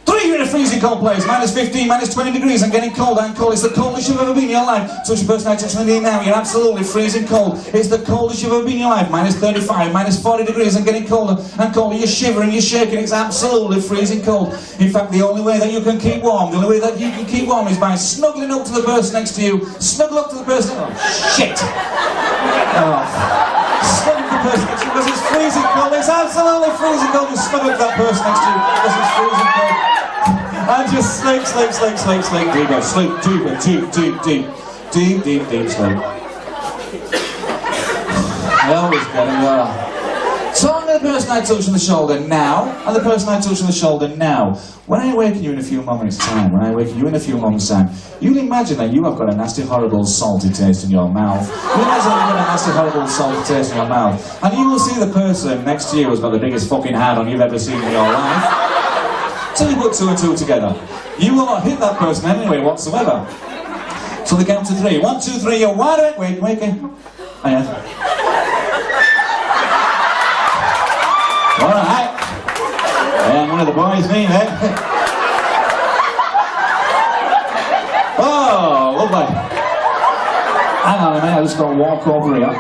[SPEAKER 1] 3, you're in a freezing cold place. -15, -20 degrees, and getting colder and cold. It's the coldest you've ever been in your life. Touch the person I touch on now, you're absolutely freezing cold. It's the coldest you've ever been in your life. -35, -40 degrees, and getting colder and colder. You're shivering, you're shaking, it's absolutely freezing cold. In fact, the only way that you can keep warm, the only way that you can keep warm is by snuggling up to the person next to you. Snuggle up to the person, oh shit! Oh. Snuggle to the person next to you because it's freezing cold. It's absolutely freezing cold. You snuggle up to that person next to you because it's freezing cold. And just sleep, sleep, sleep, sleep, sleep, deeper, sleep, deeper, deep, deep, deep, deep, deep, deep sleep. I always get it there. So I'm the person I touch on the shoulder now, and the person I touch on the shoulder now. When I awaken you in a few moments' time, when I awaken you in a few moments' time, you'll imagine that you have got a nasty, horrible, salty taste in your mouth. You imagine that you've got a nasty, horrible, salty taste in your mouth. And you will see the person next to you who's got the biggest fucking hand on you've ever seen in your life. So you put 2 and 2 together. You will not hit that person anyway whatsoever. So the count to 3. 1, 2, 3, you're wide awake. Wait, wait, wait. Alright. And one of the boys, me, eh? Oh, lovely. Hang on a minute, I just got to walk over here.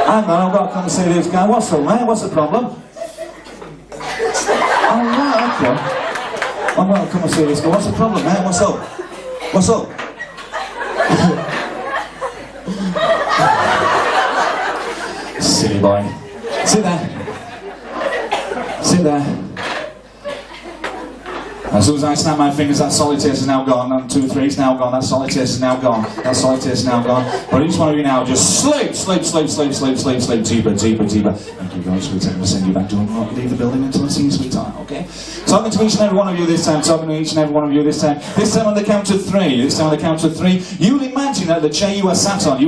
[SPEAKER 1] Hang on, I've got to come and see this guy. What's up, mate? What's the problem? Oh, right, okay. I'm going to come and see this guy. What's the problem, mate? What's up? What's up? Silly boy. Sit there. Sit there. As soon as I snap my fingers, that solid taste is now gone. That 2, 3 is now gone. That solid taste is now gone. That solid taste is now gone. But each one of you now just sleep, sleep, sleep, sleep, sleep, sleep, sleep, deeper, deeper, deeper. Thank you very much, sweetheart. I'm going to send you back. Do not leave the building until I see you, sweetheart, okay? Talking to each and every one of you this time. Talking to each and every one of you this time. This time on the count of 3. This time on the count of 3. You'll imagine that the chair you are sat on,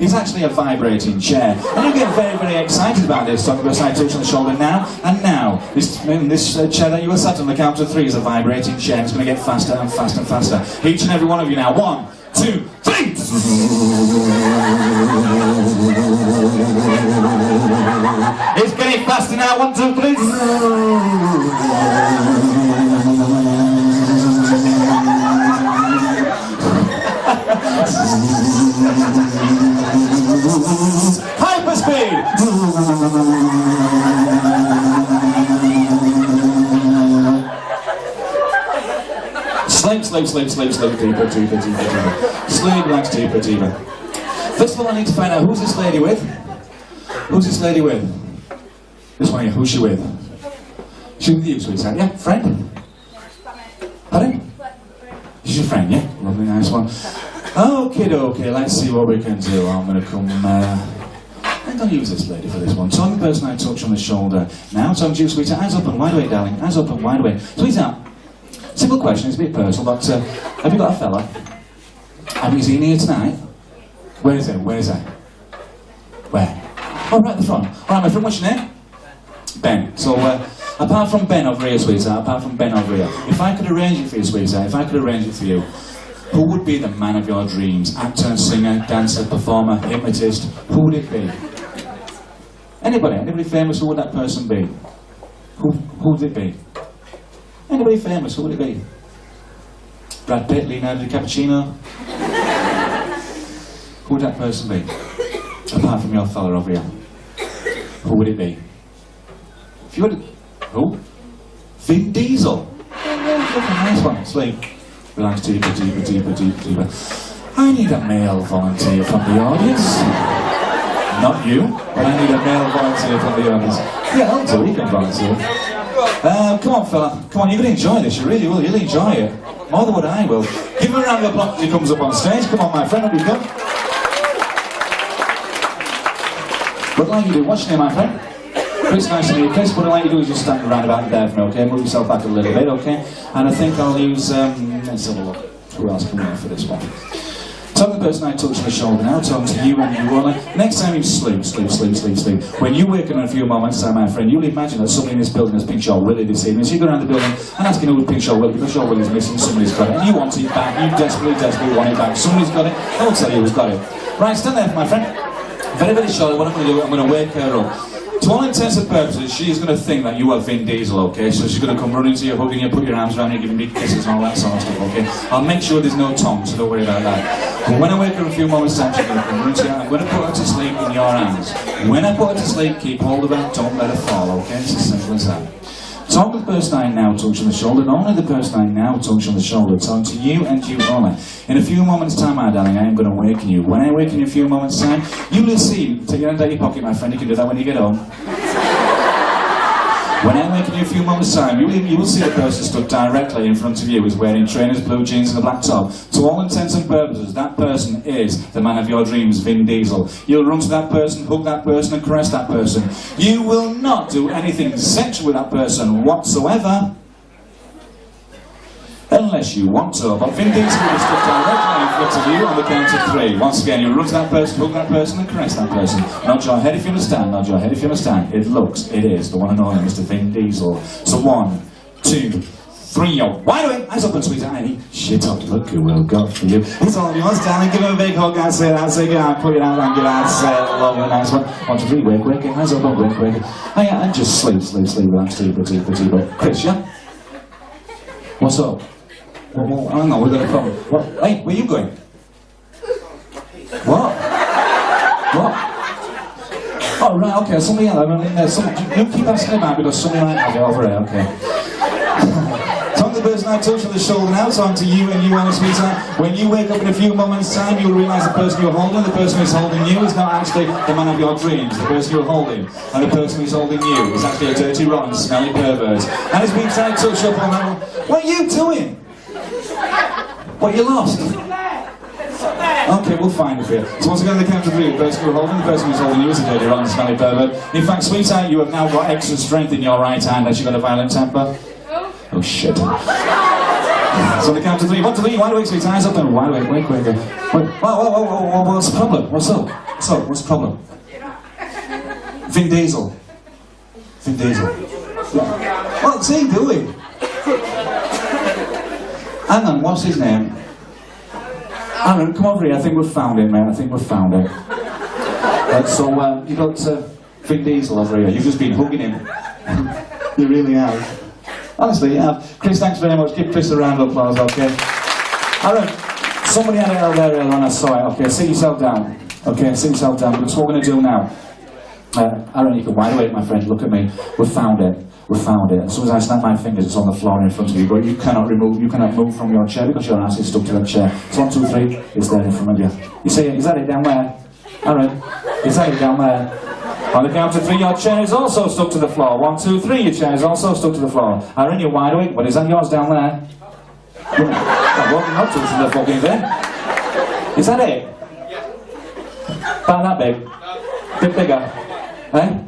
[SPEAKER 1] is actually a vibrating chair. And you get very, very excited about this. Talking about side touch on the shoulder now and now. This chair that you are sat on the count of 3 is a vibrating chair. It's going to get faster and faster and faster. Each and every one of you now. 1, 2, 3. It's getting faster now. 1, 2, 3. Hyperspeed. Sleep, sleep, sleep, sleep, sleep, deeper, deeper, deeper, deeper. Sleep, relax, deeper, deeper. First of all, I need to find out who's this lady with. Who's this lady with? This one here, who's she with? She with you, sweetheart, yeah? Friend? Pardon? She's your friend, yeah? Lovely, nice one. Okay, okay, let's see what we can do. I'm going to come, I'm going to use this lady for this one. Talking the person I touch on the shoulder. Now, talking to you, sweetheart. Eyes open, wide awake, darling. Eyes open, wide awake. Sweetheart. Simple question, it's a bit personal, but have you got a fella? Have you seen here tonight? Where is he? Where is he? Where? Oh, right at the front. Alright, my friend, what's your name? Ben. So, apart from Ben over here, sweetheart, apart from Ben over here, if I could arrange it for you, sweetheart, if I could arrange it for you, who would be the man of your dreams? Actor, singer, dancer, performer, hypnotist? Who would it be? Anybody? Anybody famous? Who would that person be? Who would it be? Anybody famous, who would it be? Brad Pitt, Leonardo DiCaprio? Who would that person be? Apart from your fella over here. Who would it be? If you would... Who? Vin Diesel. Oh, nice one. Sleep. Relax, deeper, deeper, deeper, deeper, deeper. I need a male volunteer from the audience. Not you, but I need a male volunteer from the audience. Yeah, I'll do, he can volunteer. Come on, fella. Come on, you're going to enjoy this. You really will. You'll enjoy it. More than what I will. Give him a round of applause as he comes up on stage. Come on, my friend. Up you come. What I'd like you to do, what's your name, my friend? Chris, nice to meet you. Chris, what I'd like you to do is just stand around about there for me, okay? Move yourself back a little bit, okay? And I think I'll use, let's have a look. Who else can we have for this one? Tell the person I touch on the shoulder now, talking to you and you only. Next time you sleep, sleep, sleep, sleep, sleep. When you wake up in a few moments time, my friend, you'll imagine that somebody in this building has pinched your willy this evening. So you go around the building and asking who would pinch your willy because your willy's missing, somebody's got it. And you want it back, you desperately, desperately want it back. Somebody's got it, I'll tell you who's got it. Right, stand there, my friend. Very, very shortly, what I'm going to do, I'm going to wake her up. To all intents and purposes, she's going to think that you are Vin Diesel, okay? So she's going to come running to you, hugging you, put your arms around you, giving big kisses and all that sort of stuff, okay? I'll make sure there's no tongue, so don't worry about that. But when I wake her in a few moments' time, she's going to come running to you. I'm going to put her to sleep in your hands. When I put her to sleep, keep hold of her, don't let her fall, okay? It's as simple as that. Talk to the person I now touch on the shoulder, and only the person I now touch on the shoulder. Talk to you and you only. In a few moments' time, my darling, I am going to awaken you. When I awaken you in a few moments' time, you will see. Take your hand out of your pocket, my friend. You can do that when you get home. When I awaken you in a few moments' time, you will see a person stood directly in front of you who's wearing trainers, blue jeans and a black top. To all intents and purposes, that person is the man of your dreams, Vin Diesel. You'll run to that person, hug that person and caress that person. You will not do anything sexual with that person whatsoever. unless you want to. But Vin Diesel will be stuck directly in front of you on the count of 3. Once again, you run to that person, hug that person, and caress that person. Nod your head if you understand, nod your head if you understand. It is the one and only Mr. Vin Diesel. So 1, 2, 3, you're wide awake, eyes open, sweetheart, any shit up, look who we've got for you. It's all yours, darling, give him a big hug, that's it, good night, put it out and good night, say love, a nice one. 1, 2, 3, wake, eyes open, wake. Oh yeah, and just sleep, relax, deeper. Chris, yeah? What's up? Well, hang on, we've got a problem. What? Hey, where are you going? What? Oh, right, okay, somebody else, I mean, you keep asking about it because somebody might have it over here, okay. Tom the person I touch on the shoulder now, so on to you and you, Alex, sweetheart. When you wake up in a few moments' time, you'll realise the person you're holding, the person who's holding you is not actually the man of your dreams. The person you're holding and the person who's holding you is actually a dirty, rotten, smelly pervert. And it's been trying to touch up on that one. What are you doing? What, you lost? Okay, we'll find it for you. So once again, on the count of 3, the person you're holding, the person who's holding you is a dirty, rotten, smelly pervert. In fact, sweetheart, you have now got extra strength in your right hand as you've got a violent temper. Oh shit. So on the count of 3, 1, 2, 3, wide awake, sweetheart, eyes open, wide awake, wake. Whoa, what's the problem? What's up? What's the problem? Vin Diesel. What's he doing? Hang on, what's his name? Aaron, come over here, I think we've found it, mate, you got Vin Diesel over here, you've just been hugging him. You really have. Honestly, you have. Chris, thanks very much, give Chris a round of applause, okay? Aaron, somebody had it out there earlier on, I saw it, okay, sit yourself down, because what we're going to do now, Aaron, you can wide awake, my friend, look at me, we found it. As soon as I snap my fingers, it's on the floor in front of you, but you cannot move from your chair because your ass is stuck to that chair. So 1, 2, 3, it's there in front of you. You see it? Is that it down there? Aaron, is that it down there? On the count of 3, your chair is also stuck to the floor. 1, 2, 3, your chair is also stuck to the floor. Aaron, you're wide awake, but is that yours down there? Well, what not to the fucking thing? Is that it? About that big? Bit bigger? Eh?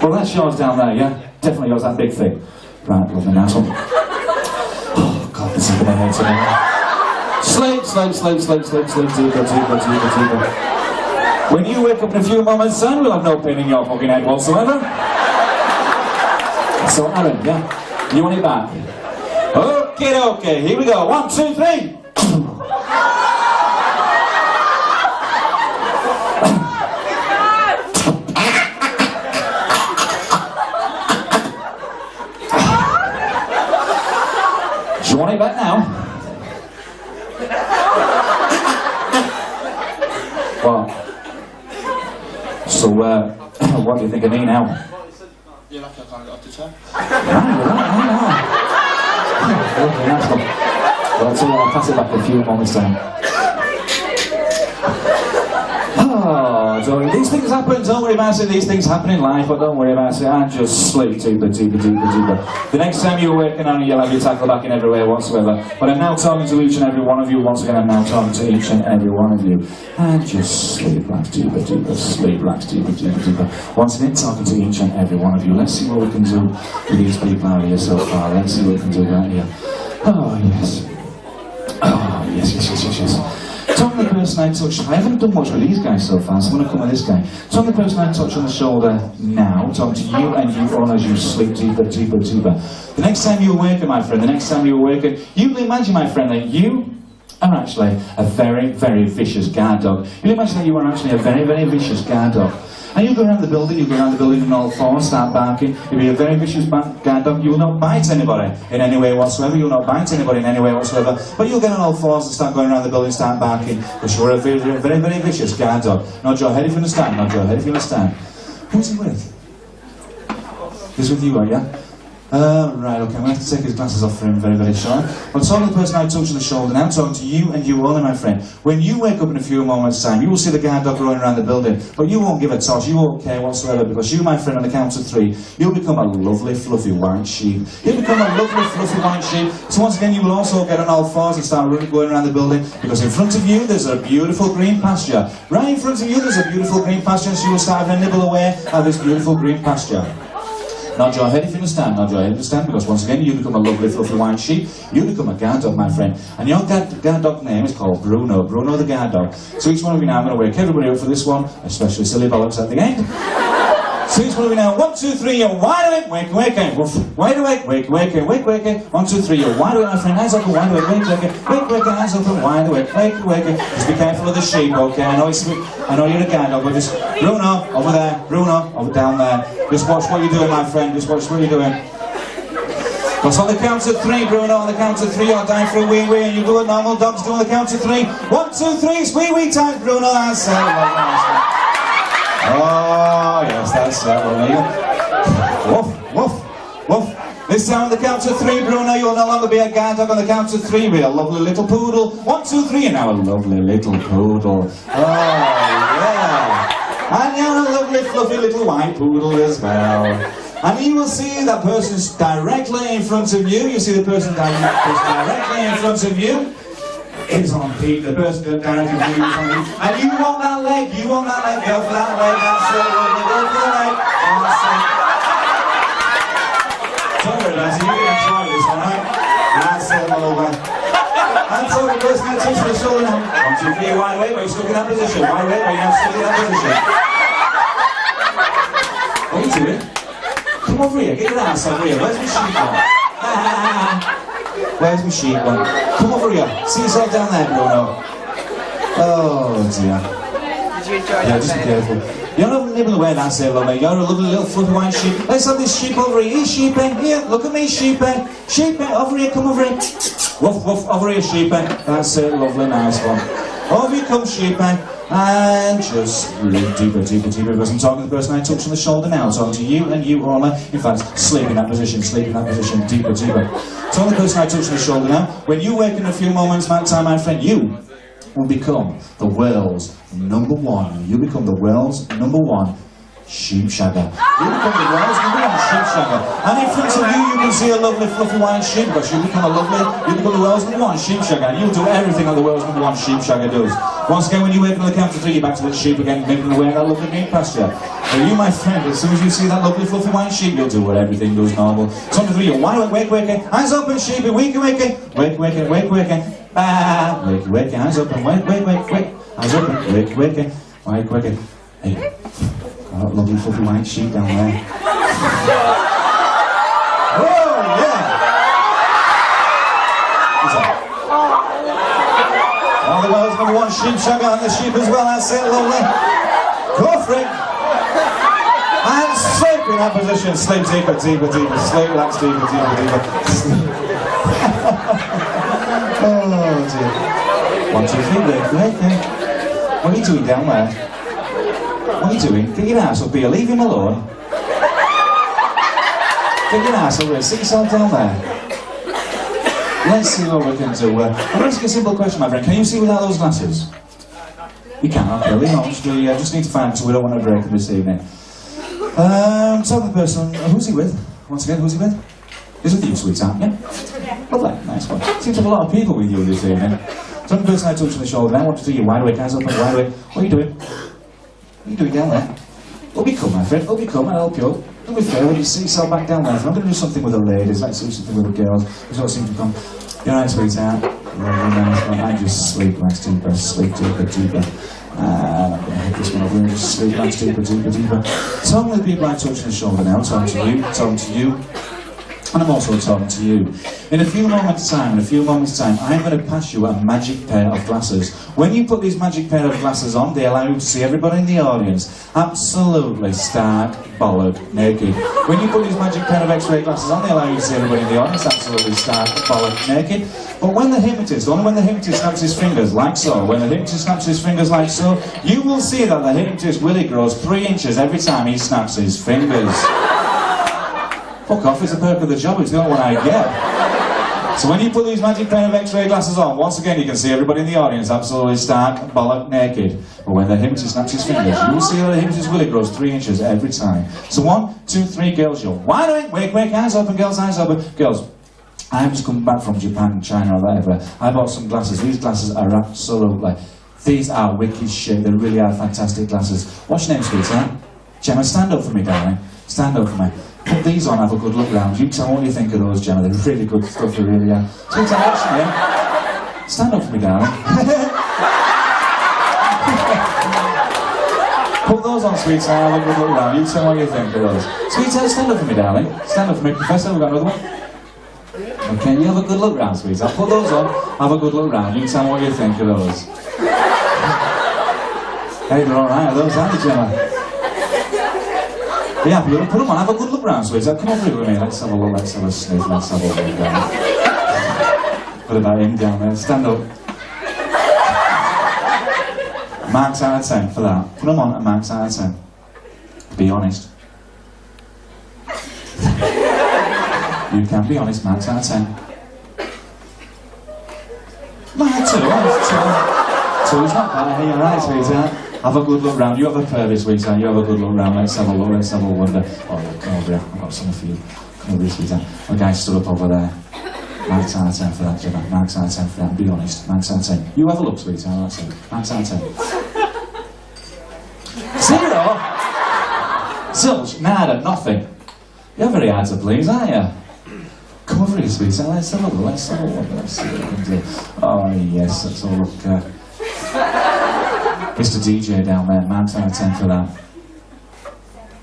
[SPEAKER 1] Well, that's yours down there, yeah? Definitely yours, that big thing. Right, lovely, nice one. Oh, God, this is gonna hurt today. Sleep, deeper. When you wake up in a few moments' time, we'll have no pain in your fucking head whatsoever. So, Aaron, yeah? You want it back? Okay, here we go. 1, 2, 3. Do you want it back now? Well, so, what do you think of me now?
[SPEAKER 2] You're lucky I can't get off the chair.
[SPEAKER 1] Okay, nice one. Well, so I'll pass it back a few moments time. Oh, these things happen, don't worry about it, these things happen in life, but don't worry about it, and just sleep deeper. The next time you're working on it, you'll have your tackle back in every way whatsoever. But I'm now talking to each and every one of you, once again I'm now talking to each and every one of you. And just sleep, relax deeper, sleep, relax deeper. Once again, talking to each and every one of you. Let's see what we can do with these people out here so far. Let's see what we can do right here. Oh, yes. Tom the person I touched, I haven't done much with these guys so far, so I'm going to come with this guy. Tom the person I touch on the shoulder now, talking to you and you all as you sleep deeper. The next time you awaken, my friend, you can imagine, my friend, that you are actually a very, very vicious guard dog. You'll imagine that you are actually a very, very vicious guard dog. And you go around the building in all fours, start barking. You'll be a very vicious guard dog. You will not bite anybody in any way whatsoever. But you'll get on all fours and start going around the building, start barking. Because you're a very, very, very vicious guard dog. Nod your head if you understand. Who's he with? He's with you, are you? Right, okay, I'm going to have to take his glasses off for him very, very short. Well, talking to the person I touched on the shoulder now, talking to you and you only, my friend. When you wake up in a few moments' time, you will see the guard dog running around the building, but you won't give a toss, you won't care whatsoever, because you, my friend, on the count of 3, you'll become a lovely, fluffy white sheep. You'll become a lovely, fluffy white sheep. So once again, you will also get on all fours and start going around the building, because in front of you, there's a beautiful green pasture. Right in front of you, there's a beautiful green pasture, so you will start having a nibble away at this beautiful green pasture. Nod your head if you understand, nod your head if you understand, because once again you become a lovely fluffy white sheep, you become a guard dog, my friend. And your guard dog name is called Bruno, Bruno the guard dog. So each one of you now, I'm going to wake everybody up for this one, especially silly bollocks at the end. So each one of you now, 1, 2, 3, you're wide awake, wake, wide awake, wake, 1, 2, 3, you're wide awake, my friend, eyes open, wide awake, wake, eyes open, wide awake, wake. Just be careful of the sheep, okay? I know you're a guard dog, but just, Bruno, over there, Bruno, over down there. Just watch what you're doing, my friend, just watch what you're doing. Because on the count of 3, Bruno, on the count of 3, you're dying for a wee-wee, and you do what normal dogs do on the count of 3. 1, 2, 3, it's wee-wee time, Bruno, that's it. Oh, yes, that's it. Woof, woof, woof. This time on the count of 3, Bruno, you'll no longer be a guard dog. On the count of 3, be a lovely little poodle. 1, 2, 3, and now a lovely little poodle. Oh, yeah. And you're a lovely, fluffy little white poodle as well. And you will see that person's directly in front of you. You see the person directly in front of you. Is on peak, the person directly in front of you is on peak. And you want that leg, go for that leg, that's it, go for the leg, that's it. Don't worry about it, you can try this one, right? That's it, all over. And so the person that touches the shoulder now. 1, 2, 3, wide awake, where you're stuck in that position. Wide awake, where you're now stuck in that position. What are you doing? Come over here, get your ass over here. Where's my sheep gone? Where's my sheep gone? Come over here. See yourself down there, Bruno. Oh dear.
[SPEAKER 3] Did you enjoy that?
[SPEAKER 1] Yeah, just be careful. You're not nibbling away, that's it, lovely. You're a lovely little fluffy white sheep. Let's have this sheep over here. Here, sheepy. Here, look at me, sheepy. Sheepy, over here, come over here. Woof, woof, over here, sheepy. That's it, lovely, nice one. Over you come, sheepy. And just really deeper, because I'm talking to the person I touched on the shoulder now. Talking to you and you only. In fact, sleep in that position, deeper. Talking to the person I touched on the shoulder now. When you wake in a few moments, my friend, you will become the world's #1. You become the world's #1 sheep shagger. You become the world's #1 sheep shagger. And in front of you, you can see a lovely fluffy white sheep, because you become the world's #1 sheep shagger. And you do everything that the world's #1 sheep shagger does. Once again, when you wake up on the count of 3, you're back to the sheep again, making away that lovely meat pasture. And you, my friend, as soon as you see that lovely fluffy white sheep, you'll do what everything does normal. So on to 3, you're wide awake, wake, eyes open, sheepy, wake, ah, wake, eyes open, wake, eyes open, wake, hey. Oh, lovely fluffy white sheep down there. Oh, yeah! What's that? Oh, the world's #1 sheep shagger and the sheep as well, that's it, lovely. Go for it. And sleep in that position. Sleep deeper. Sleep, relax deeper. Oh, dear. 1, 2, 3, wake. What are you doing down there? What are you doing? Get your ass up here, leave him alone. Get your ass over here, sit yourself down there. Let's see what we can do. I'm going to ask you a simple question, my friend. Can you see without those glasses? You can, okay, leave on. Just need to find it, so we don't want to break them this evening. Tell the person, who's he with? Once again, who's he with? He's with you, sweetheart, yeah? Lovely, nice one. Seems to have a lot of people with you this evening. Tell the person I touched on the shoulder, I want to do you wide awake, eyes open, wide awake. What are you doing? What are you doing down there? Up you come, my friend, up you come, I'll help you up. Don't be fair, when you sit yourself back down there, I'm going to do something with the ladies, let's do something with the girls. We sort of seem to come, you're right, sweetheart. I just sleep, relax deeper, sleep deeper. I'm going to hit this one over here, just sleep, relax deeper. Talking to the people I touch on the shoulder now, talking to you. And I'm also talking to you. In a few moments' time, I'm going to pass you a magic pair of glasses. When you put these magic pair of glasses on, they allow you to see everybody in the audience absolutely stark, bollard, naked. When you put these magic pair of X-ray glasses on, they allow you to see everybody in the audience absolutely stark, bollard, naked. But when the hypnotist, only when the hypnotist snaps his fingers like so, you will see that the hypnotist willy grows 3 inches every time he snaps his fingers. Fuck off, it's a perk of the job, it's the only one I get. So when you put these magic pair of X-ray glasses on, once again you can see everybody in the audience absolutely stark, bollock naked. But when the hypnotist snaps his fingers, you will see that the hypnotist willy grows 3 inches every time. So 1, 2, 3, girls, you're wide awake, wake, eyes open, girls, eyes open. Girls, I've just come back from Japan, China, or whatever. I bought some glasses. These glasses are absolutely, these are wicked shit. They really are fantastic glasses. What's your name, sweetheart? Gemma, stand up for me, darling. Stand up for me. Put these on, have a good look round. You tell me what you think of those, Gemma. They're really good stuff, they really are. Sweetheart, actually, yeah? Stand up for me, darling. Put those on, sweetheart, have a good look round. You tell me what you think of those. Sweetheart, stand up for me, darling. Stand up for me. Professor, we've got another one. Okay, you have a good look round, sweetheart. Put those on, have a good look round. You tell me what you think of those. Hey, they're alright, those, aren't they, Gemma? Yeah, but put them on, have a good look round, sweetheart. Come over here with me, let's have a look, let's have a sniff, let's have a look down. What about him down there? Stand up. Marks out of 10 for that. Put them on at marks out of 10. Be honest. You can be honest, marks out of 10. Mark 2, so it's not bad, hey, alright, sweetheart. Have a good look round. You have a purpose, sweetheart. You have a good look round. Let's have a look. Let's have a wonder. Oh, yeah, come over here. I've got something for you. Come over here, sweetheart. A guy stood up over there. Marks out of 10 for that, Gemma. Marks out of 10 for that. Be honest. Marks out of 10. You have a look, sweetheart. That's it. Marks out of 10. 0? Zilch. Nada. Nothing. You're very hard to please, aren't you? Come over here, sweetheart. Let's have a look. Let's have a look. Let's see what we can do. Oh, yes. Let's have a look. Mr. DJ down there, marks out of 10 for that.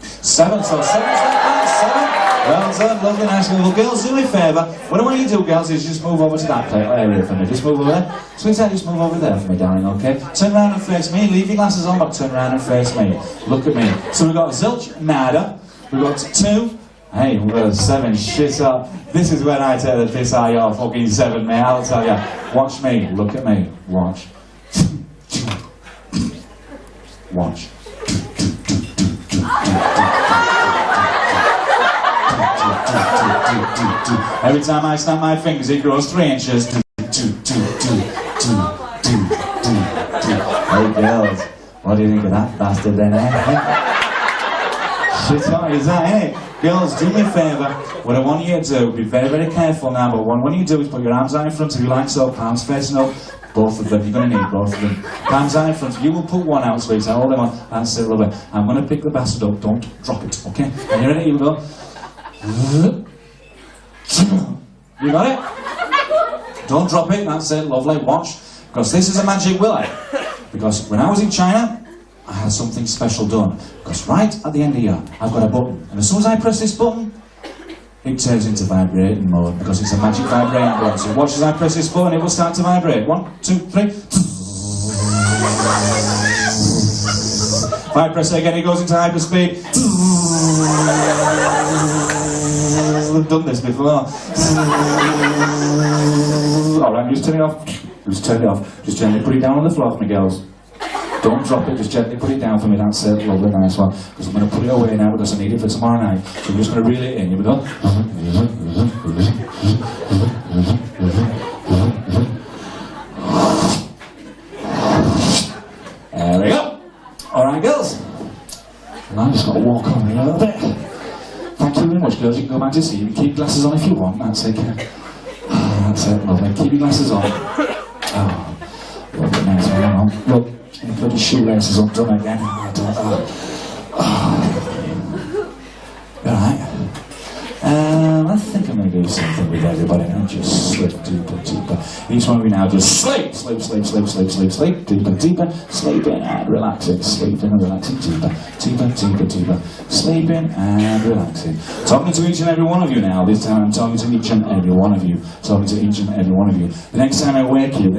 [SPEAKER 1] 7, so 7's that, 7. Well done, lovely, nice. Well, girls, do me a favour. What I want you to do, girls, is just move over to that area for me. Just move over there. Sweetheart, just move over there for me, darling, okay? Turn around and face me. Leave your glasses on, but turn around and face me. Look at me. So we've got zilch, nada. We've got 2. Hey, we've got a 7. Shit up. This is when I tell the piss out of your fucking 7, mate. I'll tell you. Watch me. Look at me. Watch. Watch. Every time I snap my fingers, it grows 3 inches. Hey girls, what do you think of that bastard then, eh? Shit on, is that it? Girls, do me a favour. What I want you to do, be very, very careful now, but what I want you to do is put your arms out in front of you like so, palms facing up. Both of them, you're going to need both of them. Palms out in front of you. You will put one out, sweetheart. Hold them on. That's it, lovely. I'm going to pick the bastard up. Don't drop it, okay? Are you ready? Here we go. You got it? Don't drop it. That's it, lovely. Watch. Because this is a magic willow. Because when I was in China, I had something special done. Because right at the end of here, I've got a button. And as soon as I press this button, it turns into vibrating mode because it's a magic vibrating button. So watch as I press this button, it will start to vibrate. 1, 2, 3. If I press it again, it goes into hyperspeed. I've done this before. Alright, just turn it off. Just turn it off. Just gently put it down on the floor for me, girls. Don't drop it, just gently put it down for me, that's it, lovely, nice one. Because I'm going to put it away now because I need it for tomorrow night. So I'm just going to reel it in, here we go. There we go. Alright, girls. And I'm just going to walk on here a little bit. Thank you very much, girls. You can go back to sleep. You can keep glasses on if you want, that's it. That's it, lovely. Keep your glasses on. Oh, lovely, nice one. Hang on. Look. And bloody shoelaces undone again. Alright. I think I'm going to do something with everybody now. Just slip deeper, deeper. Each one of you now just sleep, sleep, sleep, sleep, sleep, sleep, sleep. Deeper, deeper. Sleeping and relaxing. Sleeping and relaxing. Deeper, deeper, deeper, deeper. Sleeping and relaxing. Talking to each and every one of you now. This time I'm talking to each and every one of you. Talking to each and every one of you. The next time I wake you,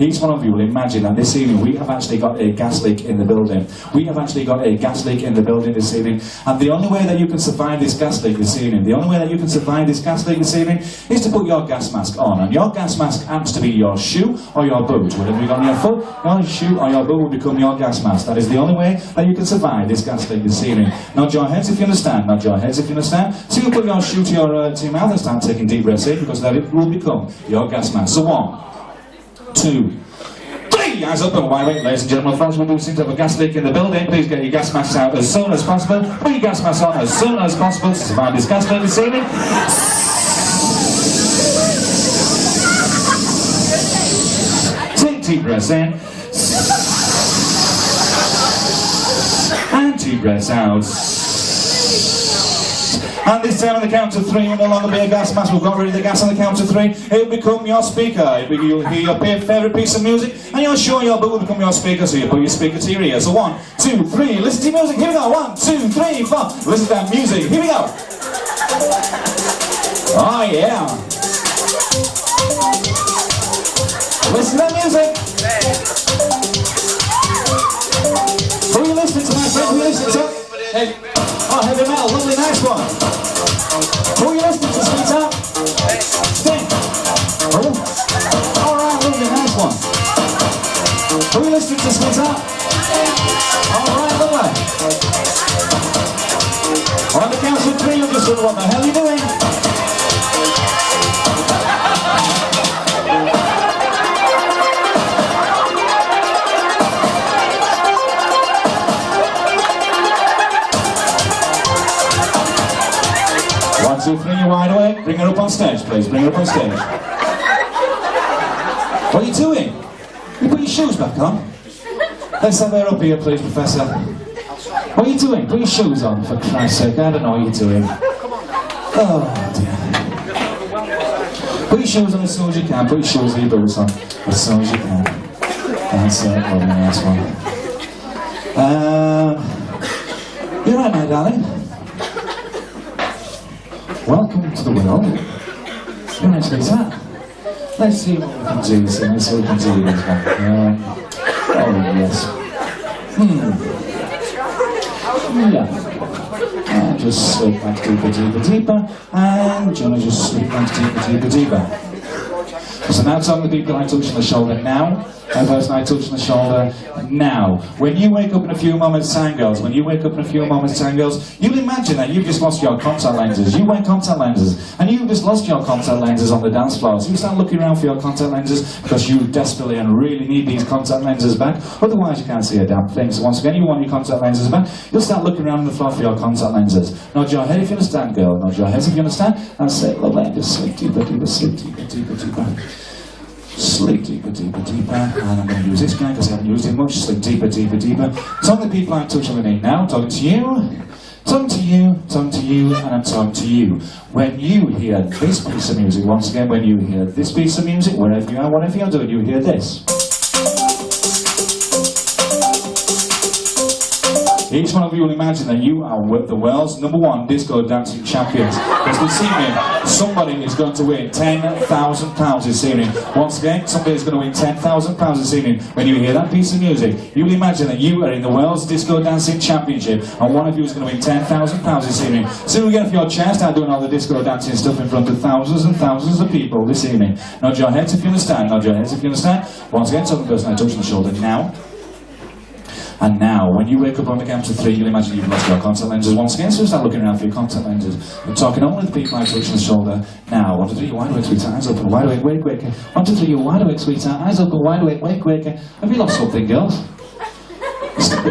[SPEAKER 1] each one of you will imagine that this evening we have actually got a gas leak in the building. We have actually got a gas leak in the building this evening. And the only way that you can survive this gas leak this evening, the only way that you can survive this gas leak this evening is to put your gas mask on. And your gas mask happens to be your shoe or your boot. Whatever you got on your foot, your shoe or your boot will become your gas mask. That is the only way that you can survive this gas leak this evening. Nod your heads if you understand. Nod your heads if you understand. So you put your shoe to your mouth and start taking deep breaths in because that it will become your gas mask. So 1, 2, 3. Eyes up and wide awake, ladies and gentlemen. Friends, we do seem to have a gas leak in the building. Please get your gas masks out as soon as possible. Put your gas masks on as soon as possible to survive this gas leak this evening. Take deep breaths in. And deep breaths out. And this time on the count of 3, it will no longer be a gas mask. We've got rid of the gas on the count of 3. It will become your speaker. You'll hear your favourite piece of music, and you're sure your book will become your speaker, so you put your speaker to your ear. So 1, 2, 3, listen to music. Here we go. 1, 2, 3, 4. Listen to that music. Here we go. Oh yeah. Listen to that music. Who are you listening to, my friend? Who are you listening to? Hey. Oh, heavy metal, lovely, nice one. Who are you listening to, sweetheart? Sting. Oh. Alright, lovely, nice one. Who are you listening to, sweetheart? Alright, lovely. On the count of 3, you'll just wonder what the hell you're doing. 1, 2, 3, you're wide awake. Bring her up on stage, please. Bring her up on stage. What are you doing? You put your shoes back on. Let's have her up here, please, Professor. What are you doing? Put your shoes on, for Christ's sake. I don't know what you're doing. Oh, dear. Put your shoes on as soon as you can. Put your shoes and your boots on as soon as you can. That's it. Lovely, nice one. You alright, my darling? Welcome to the world. You're nice, sweetheart. Let's see what we can do. Let's see what we can do with this one. Oh, yes. Yeah. And just slip back deeper, deeper, deeper. And Johnny just slip back deeper, deeper, deeper. So now tell the people I touch on the shoulder now. And person I touch on the shoulder now. When you wake up in a few moments' time, girls, when you wake up in a few moments' time, girls, you'll imagine that you've just lost your contact lenses. You wear contact lenses, and you've just lost your contact lenses on the dance floor. So you start looking around for your contact lenses because you desperately and really need these contact lenses back. Otherwise, you can't see a damn thing. So once again, you want your contact lenses back. You'll start looking around on the floor for your contact lenses. Nod your head if you understand, girl. Nod your head if you understand. And say, lovely, and just sleep deeper, deeper, sleep deeper, deeper, deeper. Sleep deeper, deeper, deeper. And I'm going to use this guy because I haven't used it much. Sleep deeper, deeper, deeper. Some of the people I'm touching on the knee now. Talking to you. Talking to you, talking to you, and I'm talking to you. When you hear this piece of music, once again, when you hear this piece of music, wherever you are, whatever you're doing, you hear this. Each one of you will imagine that you are the world's #1 disco dancing champions. Because this evening, somebody is going to win £10,000 this evening. Once again, somebody is going to win £10,000 this evening. When you hear that piece of music, you will imagine that you are in the world's disco dancing championship, and one of you is going to win £10,000 this evening. So we get off your chair, start doing all the disco dancing stuff in front of thousands and thousands of people this evening. Nod your heads if you understand. Nod your heads if you understand. Once again, tell the person I touch on the shoulder now. And now, when you wake up on the count of 3, you'll imagine you've lost your contact lenses once again, so start looking around for your contact lenses. I'm talking only the people I touch on the shoulder now. 1, 2, 3, you wide awake, sweetheart, eyes open, wide awake, wake, wake. 1, 2, 3, you wide awake, sweetheart, eyes open, wide awake, wake, wake. Have you lost something, girls?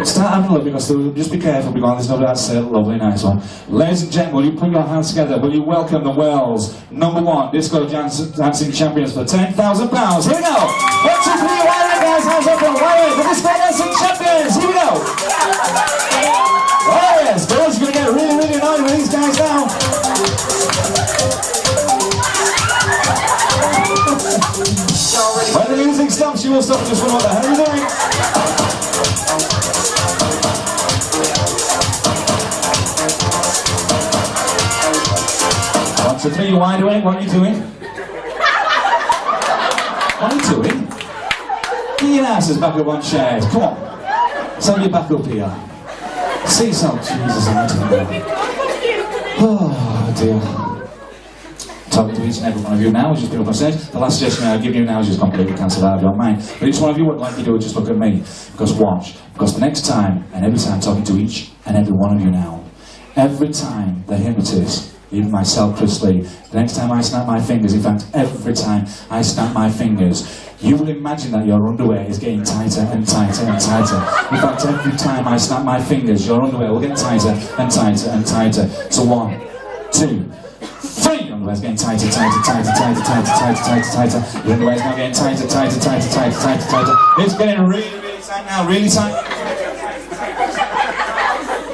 [SPEAKER 1] Start having a look, because just be careful, because there's no that's a lovely, nice one. Ladies and gentlemen, will you put your hands together? Will you welcome the world's #1 disco dancing champions for £10,000? Here we go! 1, 2, 3, wide awake, guys, hands open, wide awake, the disco dancing champions! Here we go! Oh yes, girls, you're going to get really, really annoyed with these guys now. When the music stops, you will stop just for what the hell are you doing? 1, 2, 3, you wide awake, what are you doing? What are you doing? Get your asses back up on chairs, come on. So you're back up here. See some, Jesus, I'm oh dear. Talking to each and every one of you now, just be up on stage. The last suggestion I'll give you now is just completely cancelled out of your mind. But each one of you, what I'd like you to do is just look at me. Because watch. Because the next time, and every time I'm talking to each and every one of you now, every time the hypnotist, even myself, Chris Lee, the next time I snap my fingers, in fact, every time I snap my fingers, you will imagine that your underwear is getting tighter and tighter and tighter. In fact, every time I snap my fingers, your underwear will get tighter and tighter and tighter. So 1, 2, 3. Your underwear's getting tighter, tighter, tighter, tighter, tighter, tighter, tighter, tighter. Your underwear's now getting tighter, tighter, tighter, tighter, tighter, tighter. It's getting really, really tight now, really tight.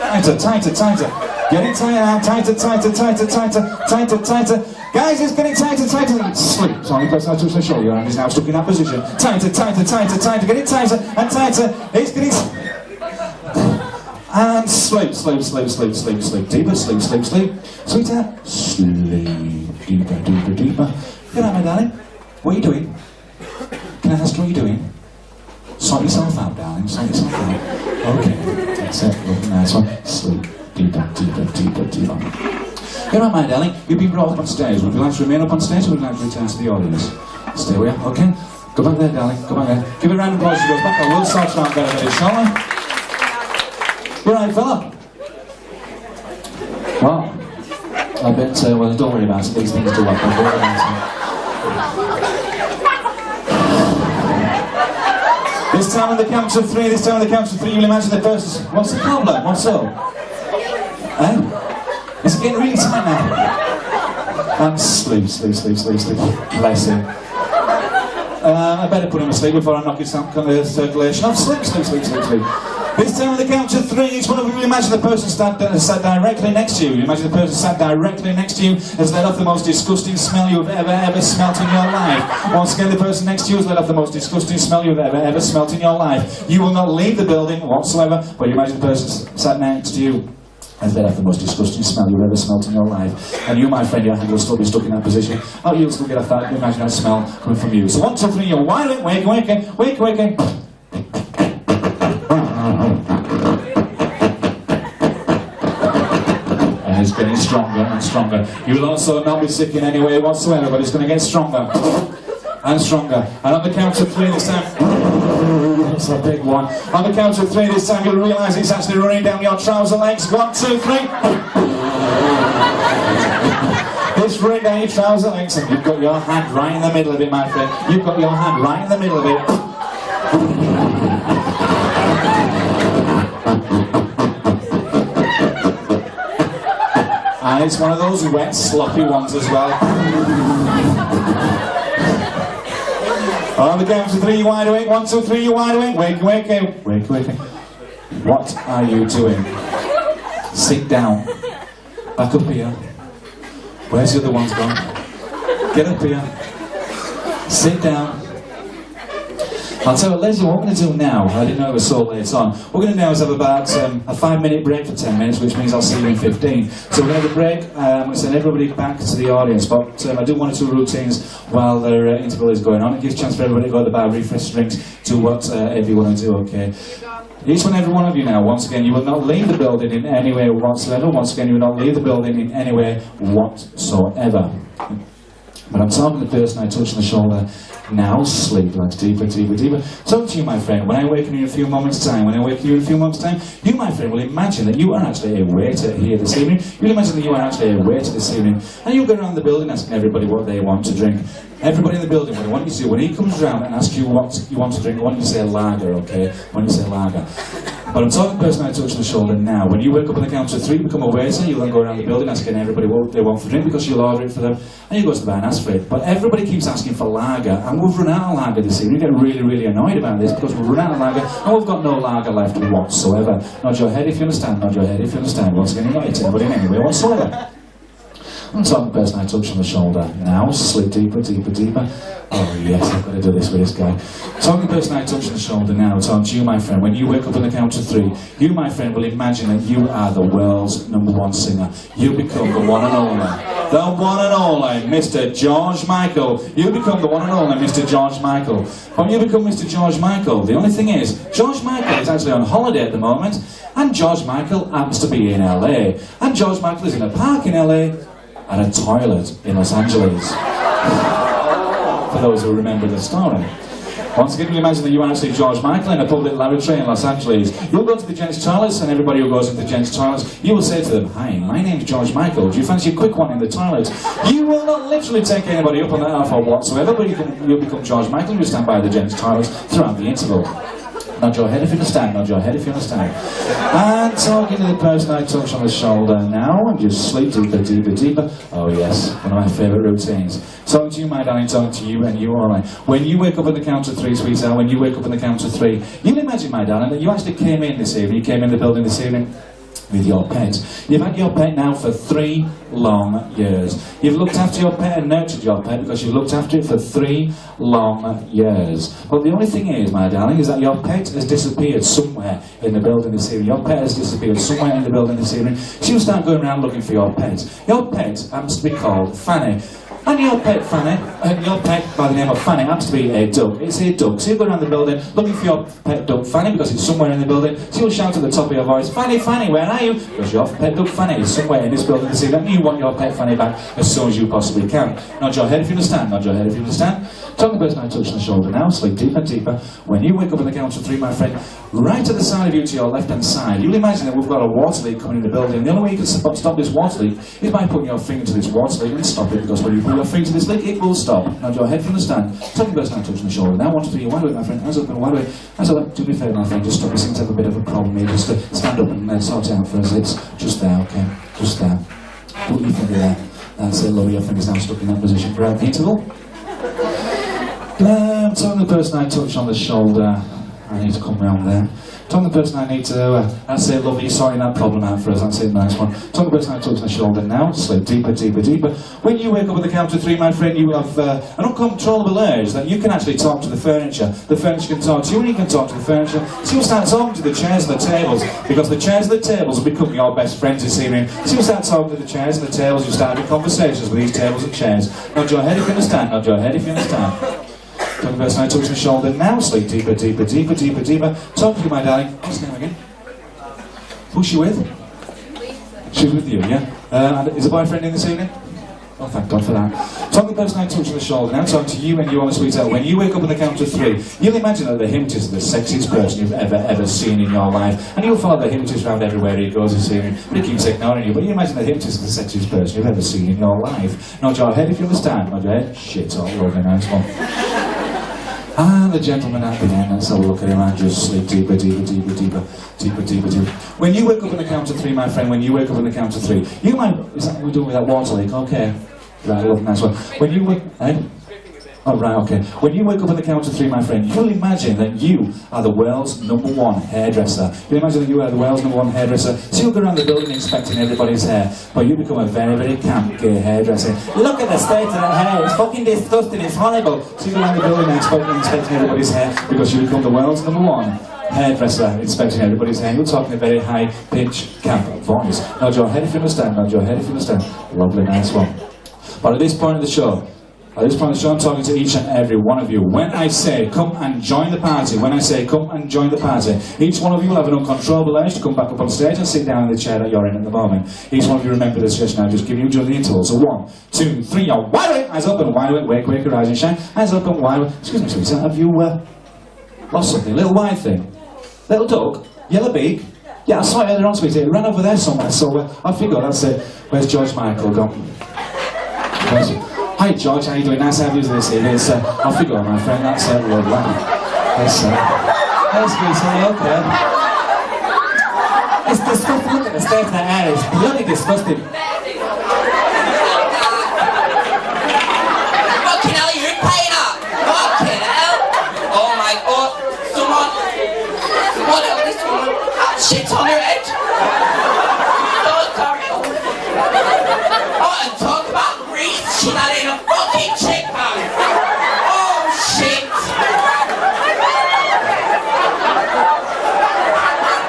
[SPEAKER 1] Tighter, tighter, tighter. Getting tighter, tighter, tighter, tighter, tighter, tighter, tighter. Guys, it's getting tighter, tighter. Sleep. Sorry, person I touch the shoulder. Your hand is now stuck in that position. Tighter, tighter, tighter, tighter. Getting tighter and tighter. It's getting... And sleep, sleep, sleep, sleep, sleep, sleep. Deeper, sleep, sleep, sleep. Sweetheart, sleep. Deeper, deeper, deeper. Good night, my darling. What are you doing? Can I ask what you're doing? Sort yourself out, darling. Sort yourself out. Okay. That's it. Lovely, nice one. Sleep. Deeper, deeper, deeper, deeper. Good night, my darling. You've been brought up on stage. Would you like to remain up on stage or would you like to return to the audience? Stay where? Okay. Go back there, darling. Go back there. Give it a round of applause. She goes back. I will sort you out better than this, shall I? You're right, fella. Well, I bet, well, don't worry about it, these things do happen. Don't worry about it. This time on the count of three, this time on the count of three, you'll imagine the person. What's the problem? What's up? Eh? Is it getting really tight now? And sleep, sleep, sleep, sleep, sleep. Bless him. I better put him asleep before I knock his circulation off. Sleep, sleep, sleep, sleep, sleep. This time on the count of three, each one of you imagine the person sat directly next to you. You imagine the person sat directly next to you has let off the most disgusting smell you've ever smelt in your life. Once again, the person next to you has let off the most disgusting smell you've ever smelt in your life. You will not leave the building whatsoever, but you imagine the person sat next to you has let off the most disgusting smell you've ever smelt in your life. And you, my friend, your hand will still be stuck in that position. Oh, you'll still get off that imaginary smell coming from you. So 1, 2, 3, you're wide awake, wake, wake. It's getting stronger and stronger. You will also not be sick in any way whatsoever, but it's going to get stronger and stronger. And on the count of three this time, it's a big one. On the count of three this time, you'll realise it's actually running down your trouser legs. 1, 2, 3. It's running down your trouser legs, and you've got your hand right in the middle of it, my friend. You've got your hand right in the middle of it. And it's one of those wet, sloppy ones as well. On the count of three, you wide awake. 1, 2, 3, you wide awake. Wake. What are you doing? Sit down. Back up here. Where's the other ones gone? Get up here. Sit down. I'll tell you, Leslie, what we're going to do now, I didn't know it was so late on, what we're going to do now is have about a 5-minute break for 10 minutes, which means I'll see you in 15. So we're going to have a break, I'm going to send everybody back to the audience, but I do 1 or 2 routines while their interval is going on. It gives a chance for everybody to go to the bar, refresh drinks, do whatever you want to do, okay? Each and every one of you now, once again, you will not leave the building in any way whatsoever. Once again, you will not leave the building in any way whatsoever. But I'm talking to the person I touch on the shoulder. Now sleep, like deeper, deeper, deeper. Talk to you, my friend. When I awaken you in a few moments' time, you, my friend, will imagine that you are actually a waiter here this evening. You'll imagine that you are actually a waiter this evening. And you'll go around the building asking everybody what they want to drink. Everybody in the building, what I want you to do, when he comes around and asks you what you want to drink, I want you to say lager, okay? I want you to say lager. But I'm talking to the person I touch on the shoulder now. When you wake up on the count of three, become a waiter, you'll then go around the building asking everybody what they want for drink because you'll order it for them, and you go to the bar and ask for it. But everybody keeps asking for lager, and we've run out of lager this evening. We get really, really annoyed about this because we've run out of lager, and we've got no lager left whatsoever. Nod your head if you understand, nod your head if you understand. Once again, you're not hitting anybody in any way whatsoever. I'm talking to the person I touch on the shoulder now. Sleep deeper, deeper, deeper. Oh yes, I've got to do this with this guy. Talking to the person I touch on the shoulder now, talking to you, my friend. When you wake up on the count of three, you, my friend, will imagine that you are the world's #1 singer. You become the one and only. The one and only Mr. George Michael. You become the one and only Mr. George Michael. When you become Mr. George Michael, the only thing is, George Michael is actually on holiday at the moment, and George Michael happens to be in LA. And George Michael is in a park in LA, and a toilet in Los Angeles. For those who remember the story. Once again, you imagine that you are actually George Michael in a public lavatory in Los Angeles. You'll go to the gents' toilets, and everybody who goes into the gents' toilets, you will say to them, "Hi, my name's George Michael. Do you fancy a quick one in the toilet?" You will not literally take anybody up on that offer whatsoever, but you'll become George Michael and you stand by the gents' toilets throughout the interval. Nod your head if you understand, nod your head if you understand. And talking to the person I touch on the shoulder now, and just sleep deeper, deeper, deeper. Oh yes, one of my favourite routines. Talking to you, my darling, talking to you, and you, alright. When you wake up on the count of three, sweetheart, when you wake up on the count of three, you'll imagine, my darling, that you actually came in this evening, you came in the building this evening, with your pet. You've had your pet now for 3 long years. You've looked after your pet and nurtured your pet because you've looked after it for 3 long years. But the only thing is, my darling, is that your pet has disappeared somewhere in the building this evening. Your pet has disappeared somewhere in the building this evening. So you start going around looking for your pet. Your pet happens to be called Fanny. And your pet, Fanny, your pet by the name of Fanny happens to be a duck. It's a duck. So you go around the building looking for your pet duck, Fanny, because it's somewhere in the building. So you'll shout at the top of your voice, Fanny, Fanny, where are you? Because your pet duck, Fanny, is somewhere in this building this evening. You want your pet, Fanny, back as soon as you possibly can. Nod your head if you understand. Nod your head if you understand. Talk the person I touch on the shoulder now. Sleep deeper and deeper. When you wake up on the count of 3, my friend, right at the side of you to your left-hand side, you'll imagine that we've got a water leak coming in the building. And the only way you can stop this water leak is by putting your finger to this water leak and stop it, because when you put your finger to this leak, it will stop. Nod your head if you understand. Talk the person I touch on the shoulder now. 1, 2, 3, wide awake, my friend. Hands up and wide awake. Hands up. Do me a favour, my friend. Just stop. You seem to have a bit of a problem here. Just stand up and sort it out for us. It's just there, okay? Just there. Put your finger there. That's it, lower your fingers now, stuck in that position throughout the interval. Talking to the person I touch on the shoulder. I need to come round there. Talking to the person I need to, that's it, lovely, sorting that problem out for us, that's it, nice one. Talking to the person I touch on the shoulder now, sleep deeper, deeper, deeper. When you wake up at the count of 3, my friend, you have an uncontrollable urge that you can actually talk to the furniture can talk to you, and you can talk to the furniture. So you start talking to the chairs and the tables, because the chairs and the tables will become your best friends this evening. So you start talking to the chairs and the tables, you start having conversations with these tables and chairs. Nod your head if you understand, nod your head if you understand. Talk to the person I touch the shoulder now, sleep deeper, deeper, deeper, deeper, deeper. Talk to you, my darling. What's your name again? Who's she with? She's with you, yeah? And is a boyfriend in this evening? Oh, thank God for that. Talk to the person I touch on the shoulder now, talk to you and you on the sweetheart. When you wake up on the count of 3, you'll imagine that the hypnotist is the sexiest person you've ever seen in your life. And you'll follow the hypnotist around everywhere he goes this evening, but he keeps ignoring you. But you imagine the hypnotist is the sexiest person you've ever seen in your life. Nod your head if you understand. Nod your head. Shit, all over, nice one. Ah, the gentleman at the end, let's have a look at him and just sleep deeper, deeper, deeper, deeper, deeper, deeper, deeper. When you wake up on the count of 3, my friend, when you wake up on the count of 3, you might, is that what we're doing with that water leak? Okay. Right, love, nice one. When you wake, oh, right, okay. When you wake up on the count of 3, my friend, you'll imagine that you are the world's #1 hairdresser. You'll imagine that you are the world's #1 hairdresser. So you'll go around the building inspecting everybody's hair, but you become a very, very camp gay hairdresser. Look at the state of that hair, it's fucking disgusting, it's horrible. So you go around the building inspecting everybody's hair, because you become the world's #1 hairdresser inspecting everybody's hair. You're talking a very high-pitched camp voice. Nod your head if you understand, nod your head if you understand. Lovely, nice one. But at this point of the show, I'm talking to each and every one of you. When I say come and join the party, when I say come and join the party, each one of you will have an uncontrollable urge to come back up on stage and sit down in the chair that you're in at the moment. Each one of you remember this session I've just given you during the interval. So 1, 2, 3, you're wide awake, eyes open, wide awake, wake, wake, rise and shine, eyes open, wide awake. Excuse me, sweetheart, have you lost something? Little white thing? Little duck? Yellow beak? Yeah, I saw it earlier on, sweetheart. It ran over there somewhere, so I figured, that's it. Where's George Michael gone? Hi George, how you doing? Nice to have you this evening. It's off you go, my friend. That's lovely. That's sweetie, okay. It's disgusting. Look at the state of that hair. It's bloody disgusting.
[SPEAKER 3] Fucking hell, you're paying up! Fucking hell! Oh my god, someone else, this woman had shit on her head! Oh, sorry. Oh, and talk about grease, she had in a fucking chick pan! Oh, shit!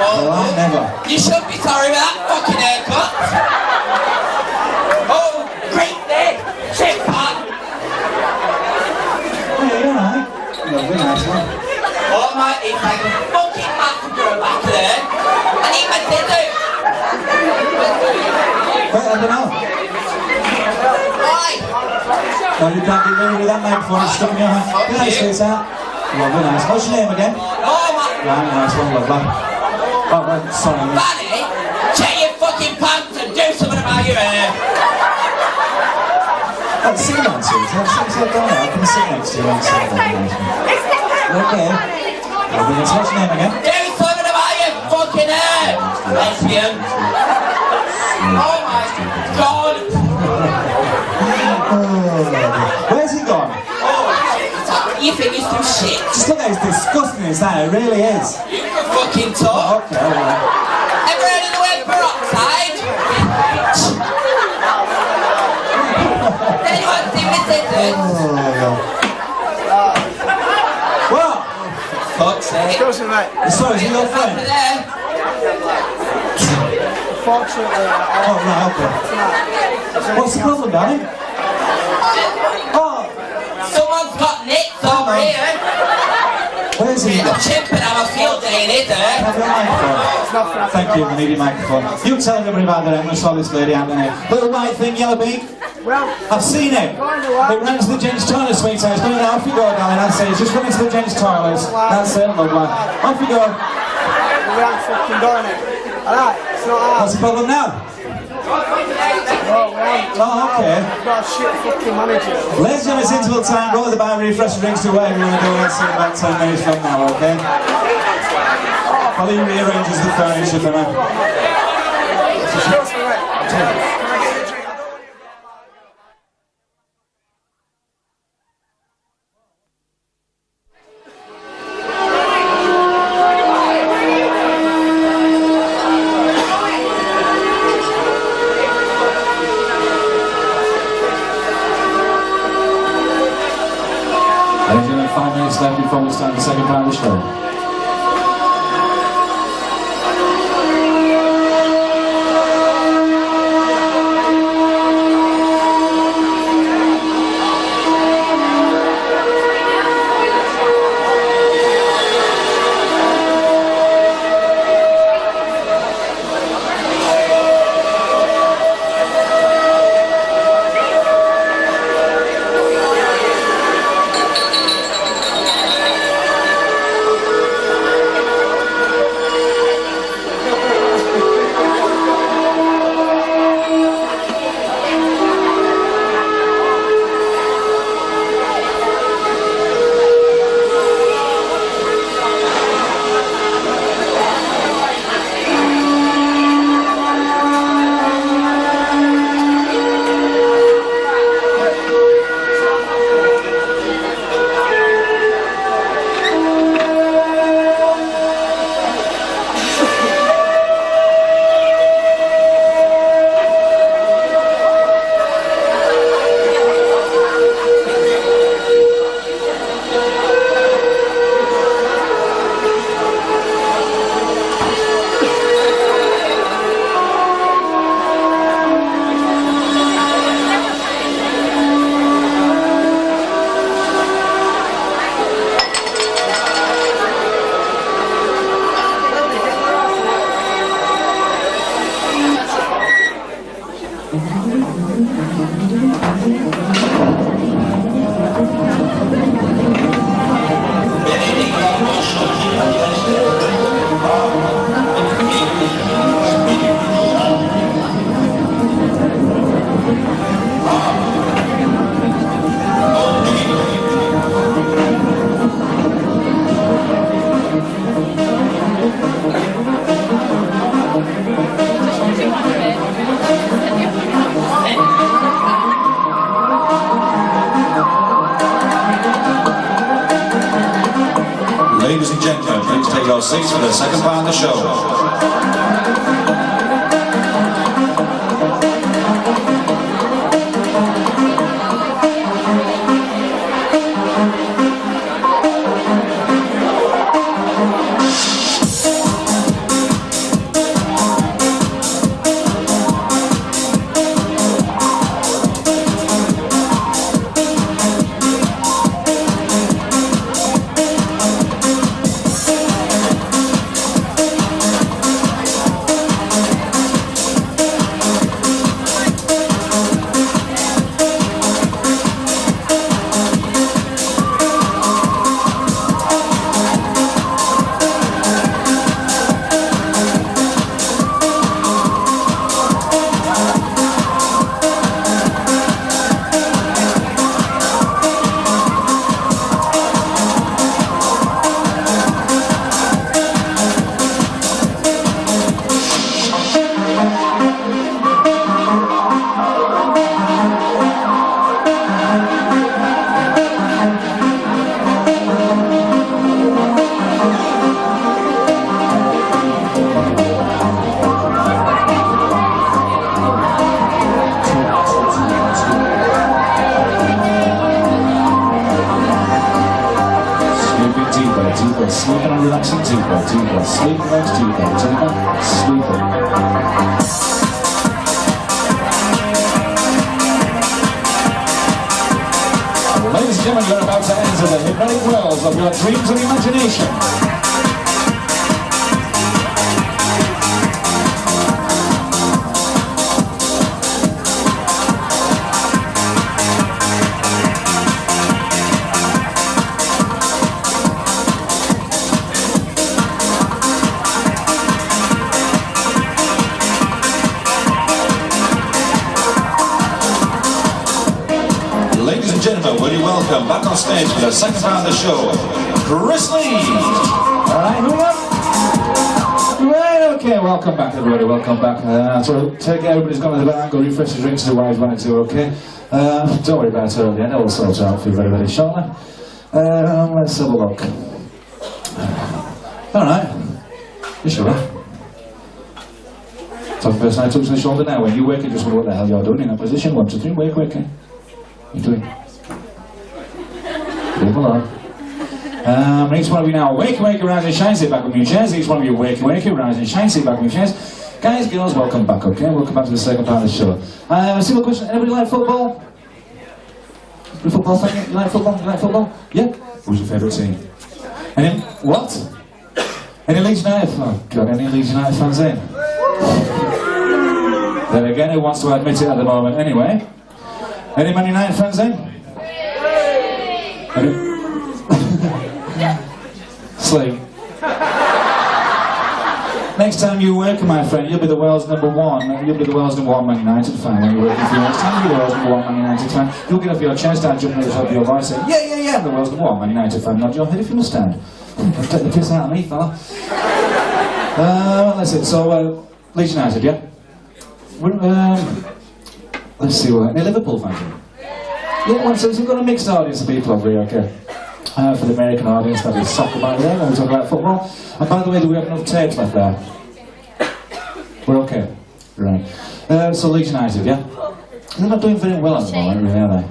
[SPEAKER 3] Oh,
[SPEAKER 1] well, I never.
[SPEAKER 3] You should be sorry with that fucking haircut! Oh, great day! Chick pan!
[SPEAKER 1] Oh, yeah, you're right. Lovely, nice one.
[SPEAKER 3] Oh my, it's like a fucking massive girl back there. I need my scissors.
[SPEAKER 1] Well, I don't know.
[SPEAKER 3] Why?
[SPEAKER 1] No, you can't get rid of that microphone. It's stuck in your hand. Good night, sweetheart. Lovely, nice. What's your name again?
[SPEAKER 3] Oh my.
[SPEAKER 1] Right, nice one, lovely. Oh, right, sorry.
[SPEAKER 3] Fanny, check your fucking pants and do something about your hair.
[SPEAKER 1] Oh, sit down, sweetheart. Sit down. I can sit next to you and sit down. Okay. Lovely, nice. What's your name again?
[SPEAKER 3] Do something about your fucking hair, lesbian. Oh my god.
[SPEAKER 1] Where's he gone?
[SPEAKER 3] Oh, you think it's some shit?
[SPEAKER 1] Just look at it, it's disgusting, is that? It really is.
[SPEAKER 3] You can fucking talk.
[SPEAKER 1] Okay, alright.
[SPEAKER 3] Ever heard of the word baroque mind. Then you want to see me scissors?
[SPEAKER 1] What?
[SPEAKER 3] Fuck's sake.
[SPEAKER 2] Excuse me, mate.
[SPEAKER 1] Sorry, is he your friend?
[SPEAKER 3] Over there.
[SPEAKER 2] Fortunately,
[SPEAKER 1] Oh, right, okay. What's the problem, Danny? Oh,
[SPEAKER 3] Someone's got nicks over here.
[SPEAKER 1] where's he?
[SPEAKER 3] Little chimp and have a field day in it, eh?
[SPEAKER 1] Have your microphone. Thank you, I need your microphone. You tell everybody about that. I'm going to saw this lady out there. Little white thing, yellow beak.
[SPEAKER 2] well,
[SPEAKER 1] I've seen it. It ran to the gents' toilet, sweetheart. It's going to off you go, darling. That's it. It's just running to the gents' toilets. That's it, love one. Off you go.
[SPEAKER 2] we aren't fucking doing it. Alright, it's not hard.
[SPEAKER 1] What's the problem now?
[SPEAKER 2] No, we haven't.
[SPEAKER 1] Oh, okay.
[SPEAKER 2] We've got a shit fucking manager.
[SPEAKER 1] Ladies and gentlemen, it's interval time. Go to the bar, refresh the drinks, do whatever you want to do. We'll see you about 10 minutes from now, okay? Holly rearranges the furniture for me.
[SPEAKER 2] Excuse me, mate. Can I get you a drink?
[SPEAKER 1] Ladies and gentlemen, 5 minutes left before we start the second part of the show.
[SPEAKER 4] Ladies and gentlemen, please take your seats for the second part of the show.
[SPEAKER 1] deeper, sleeping and relaxing deeper, deeper, sleep, relax deeper, deeper, sleeping. Ladies and gentlemen, you're about to enter the hypnotic worlds of your dreams and imagination.
[SPEAKER 4] Ladies and gentlemen, will you welcome back on stage for the second part of the show, Chris Lee.
[SPEAKER 1] Alright, here we go. Right, okay, welcome back everybody, welcome back. So take it, everybody's gone to the bar, go refresh your drinks, do what you want to do, okay? Don't worry about it early, I know we'll sort it out for you very, very shortly. Let's have a look. Alright, you sure? So the person I touch the shoulder now, when you wake, you just wonder what the hell you're doing in that position. 1, 2, 3, wake, wake, eh? What are you doing? Leave alone. Each one of you now, wake, wake, rise and shine, sit back on your chairs. Each one of you, wake, wake, rise and shine, sit back on your chairs. Guys, girls, welcome back, okay? Welcome back to the second part of the show. A simple question, anybody like football? You football fan? You like football? You like football? Yeah? Who's your favourite team? Any, what? Any Leeds United? Oh God, any Leeds United fans in? Then again, who wants to admit it at the moment? Anyway. Any Man United fans in? Any? Sleep. Next time you work, my friend, you'll be the world's number one. You'll be the world's number one Man United fan when you're working for you. Next time you'll be the world's number one Man United fan. You'll get off your chair, start jumping at the top of your voice, say, yeah, yeah, yeah, I'm the world's number one Man United fan. Nod your head if you understand. Don't take the piss out of me, fella. That's it. So, Leeds United, yeah? Let's see what. Any Liverpool fans? Yeah, well, so we've got a mixed audience of people over here, okay? For the American audience, that is soccer, by the way, when we talk about football. And by the way, do we have enough tapes left there? We're okay. Right. So Leeds United, yeah? They're not doing very well at the moment, really, are they?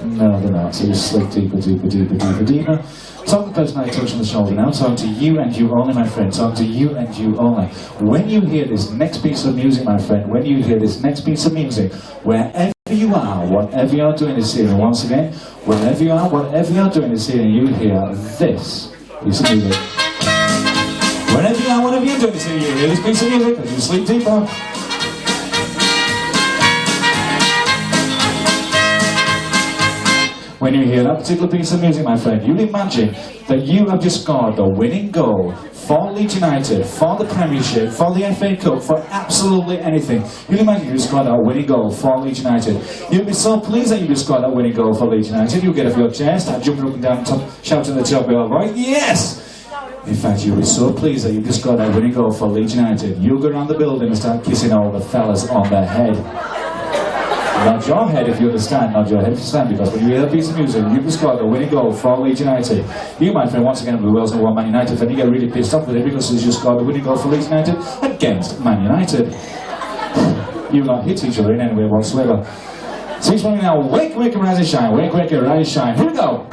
[SPEAKER 1] No, they're not. So you slip deeper, deeper, deeper, deeper, deeper. Talk to the person I touch on the shoulder now. Talk to you and you only, my friend. Talk to you and you only. When you hear this next piece of music, my friend, when you hear this next piece of music, wherever you are, whatever you're doing this evening, once again, wherever you are, whatever you're doing this evening, you hear this piece of music. Wherever you are, whatever you're doing this evening, you hear this piece of music as you sleep deeper. When you hear that particular piece of music, my friend, you'll imagine that you have just scored the winning goal for Leeds United, for the Premiership, for the FA Cup, for absolutely anything. You'll imagine you just scored that winning goal for Leeds United. You'll be so pleased that you just scored that winning goal for Leeds United. You'll get off your chair, start jumping up and down, shouting at the top of your voice, yes! In fact, you'll be so pleased that you've just scored that winning goal for Leeds United. You'll go around the building and start kissing all the fellas on their head. Nod your head if you understand, nod your head if you understand, because when you hear that piece of music, you've just got a winning goal for Leeds United. You, my friend, once again, will be the world's number one Man United fan. You get really pissed off with it because he's just got a winning goal for Leeds United against Man United. You've not hit each other in any way whatsoever. So each one of you now, wake, wake, and rise and shine. Wake, wake, and rise and shine. Here we go.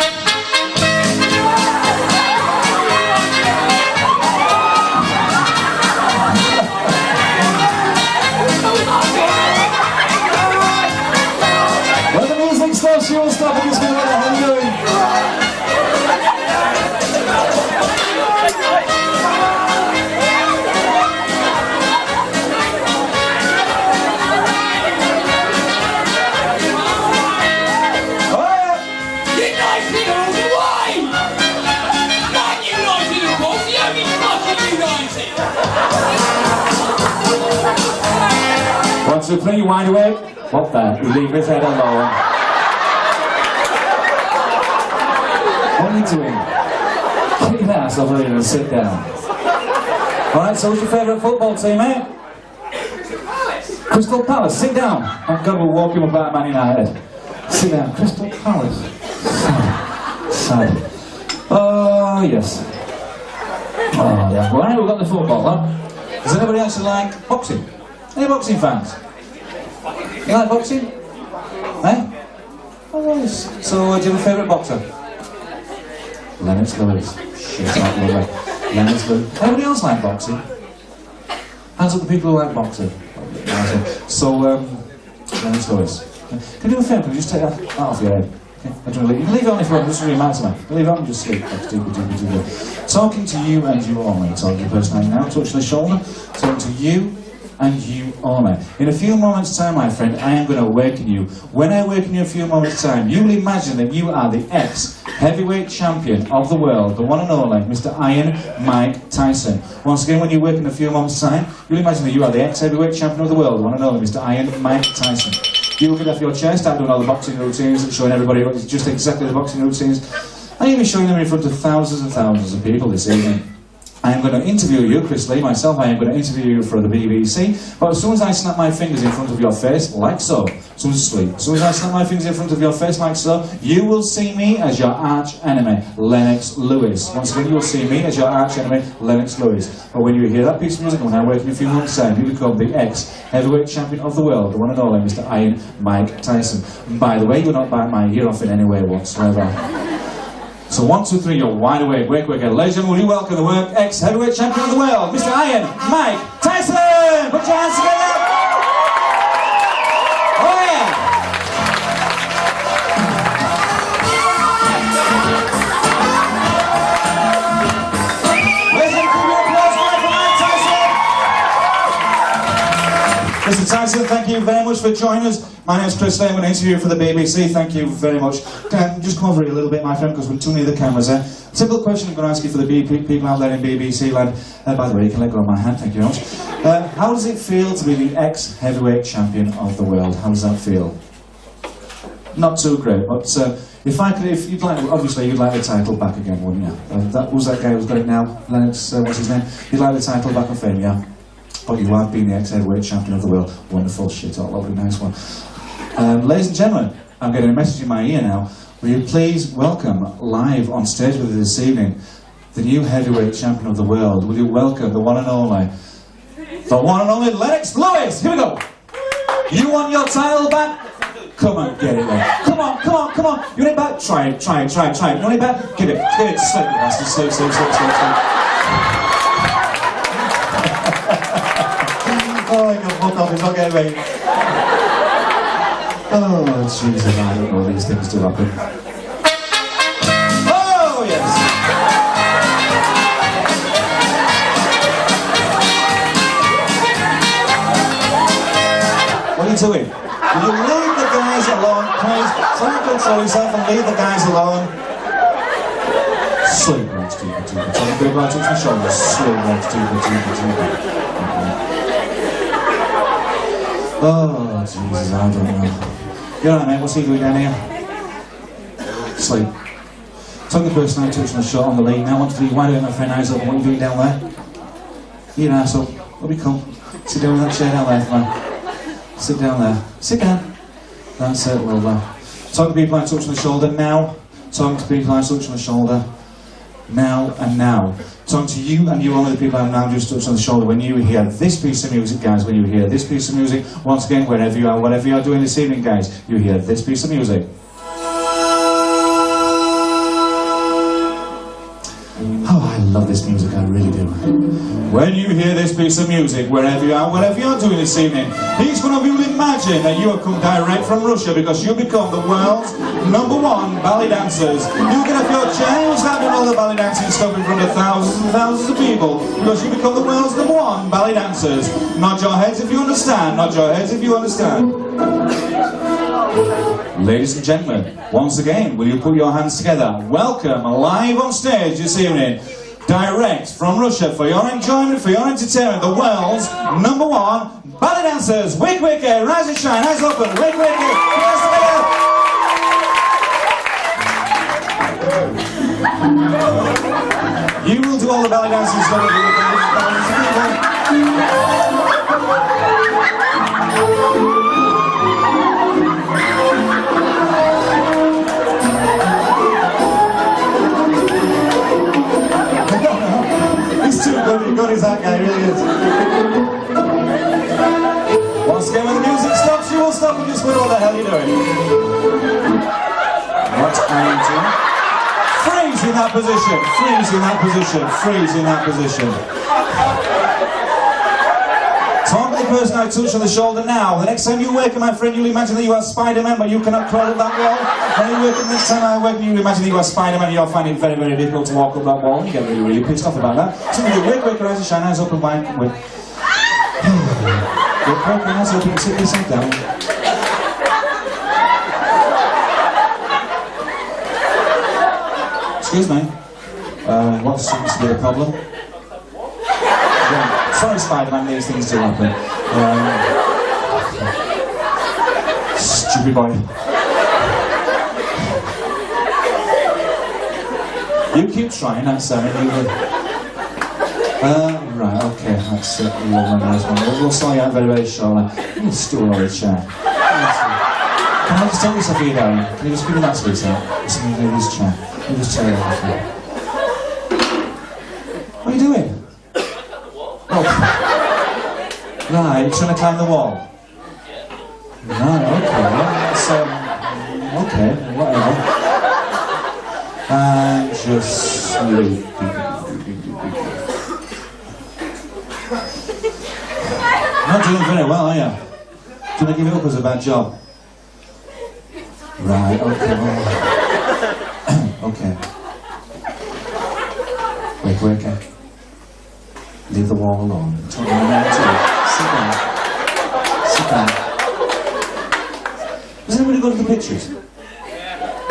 [SPEAKER 1] She won't stop and just go, what the hell are you doing?
[SPEAKER 3] United all the way! Man United, of course, the only fucking United!
[SPEAKER 1] 1, 2, 3, wide awake. What the? Leave his head alone. What are you doing? Get your ass over here and sit down. Alright, so what's your favourite football team, eh? Crystal Palace, sit down. Thank God we'll walk him about Man United. Sit down, Crystal Palace. Sad. Oh, yes. Oh, yeah. Well, anyway, we've got the football, huh? Does anybody actually like boxing? Any boxing fans? You like boxing? Eh? Oh, yes. So, do you have a favourite boxer? Alex-Leroy. Shit, that lovely. Alex-Leroy. Anybody else like boxing? Hands up the people who like boxing. So, Alex-Leroy. Can you do a favour? Can you just take that off your head? Okay? You can leave it on if you want, just really matter, man. Leave it on and just sleep. Talking to you and you only. Talking to your personality now, touch the shoulder. Talking to you and you only. In a few moments' time, my friend, I am going to awaken you. When I awaken you in a few moments' time, you will imagine that you are the ex-heavyweight champion of the world, the one and only, Mr. Iron Mike Tyson. Once again, when you awaken in a few moments' time, you'll imagine that you are the ex-heavyweight champion of the world, the one and only, Mr. Iron Mike Tyson. You will get off your chair, start doing all the boxing routines, showing everybody just exactly the boxing routines, and you'll be showing them in front of thousands and thousands of people this evening. I am going to interview you, Chris Lee, myself, I am going to interview you for the BBC, but as soon as I snap my fingers in front of your face, like so, as soon as I snap my fingers in front of your face, like so, you will see me as your arch enemy, Lennox Lewis. Once again, you will see me as your arch enemy, Lennox Lewis. But when you hear that piece of music, when I work in a few months' time, you become the ex-heavyweight champion of the world, the one and only, Mr. Iron Mike Tyson. And by the way, you'll not bite my ear off in any way whatsoever. So 1, 2, 3, you're wide awake, wake, ladies and gentlemen, will you welcome the ex-heavyweight champion of the world, Mr. Iron Mike Tyson! Put your hands together! Oh yeah! Ladies and gentlemen, applause for Mike Tyson! Mr. Tyson, thank you very much for joining us. My name's Chris Lee, I'm going to interview you for the BBC. Thank you very much. Just come over here a little bit, my friend, because we're too near the cameras there. Simple question I'm going to ask you for the people out there in BBC land. By the way, you can let go of my hand, thank you very much. How does it feel to be the ex-heavyweight champion of the world? How does that feel? Not too great, but if you'd like, obviously you'd like the title back again, wouldn't you? Who's that guy who's got it now? Lennox, what's his name? You'd like the title back on fame, yeah? But you have been the ex-heavyweight champion of the world. Wonderful shit, all lovely, nice one. Ladies and gentlemen, I'm getting a message in my ear now. Will you please welcome, live on stage with us this evening, the new heavyweight champion of the world. Will you welcome the one and only Alex Lewis? Here we go. You want your title back? Come on, get it there. Come on. You want it back? Try it. You want it back? Give it. Slip, you bastard. Slip. Oh, I can fuck off, it's not getting me. Oh, Jesus, I don't know these things do happen. Oh, yes! What are you doing? Will you leave the guys alone, please? Try and control yourself and leave the guys alone. Sleep, legs deeper. Try to go right up my shoulders. Sleep, legs deeper. Oh, Jesus, I don't know. You alright, mate? What's he doing down here? Sleep. Talk the person I touched on the shot on the lead. Now I want to be wide open, my friend, eyes open. What are you doing down there? You an arsehole. Let me come. Sit down in that chair down there, man. Sit down there. Sit down. That's it, well done. Talk to people I touched on the shoulder now. Talking to people I touched on the shoulder. Now and now. Talking to you and you only, the people I've now just touched on the shoulder. When you hear this piece of music, guys, when you hear this piece of music, once again, wherever you are, whatever you are doing this evening, guys, you hear this piece of music. Oh, I love this music, I really do. When you hear this piece of music, wherever you are, whatever you're doing this evening, each one of you will imagine that you have come direct from Russia because you become the world's #1 ballet dancers. You get off your chair, you start doing all the ballet dancing stuff in front of thousands and thousands of people because you become the world's #1 ballet dancers. Nod your heads if you understand, nod your heads if you understand. Ladies and gentlemen, once again, will you put your hands together? Welcome, live on stage this evening, direct from Russia, for your enjoyment, for your entertainment, the world's #1 ballet dancers. Wake, rise and shine, eyes open, wake, put your hands together. You will do all the ballet dancing stuff. He's too good as that guy, really is. Once again, when the music stops, you will stop and just wonder what the hell you're doing. What are you doing? Freeze in that position. Freeze in that position. Freeze in that position. Talk to the person I touched on the shoulder now. The next time you awaken, my friend, you'll imagine that you are Spider-Man, but you cannot crawl up that wall. When you awaken, next time I awaken, you'll imagine that you are Spider-Man, and you'll find it very, very difficult to walk up that wall. You get really, really pissed off about that. So you wake, your eyes and shine, eyes open wide. Wake, your eyes open, sit yourself down. Excuse me. What seems to be the problem? Yeah. Sorry, Spider-Man, these things do happen. Stupid boy. You keep trying, that's right, okay, that's it. We'll start you out very, very shortly. You stool or a chair. Can I just take this off you, darling? Can you just give me that, sweetheart? Just give me this chair. You just tear it off me. What are you doing? Oh. Right, you're trying to climb the wall? Right, okay. That's, okay, whatever. And just sleep. Not doing very well, are you? Do you want to give it up as a bad job? Right, okay. Okay. Wake. Leave the wall alone. Sit down. Does anybody go to the pictures?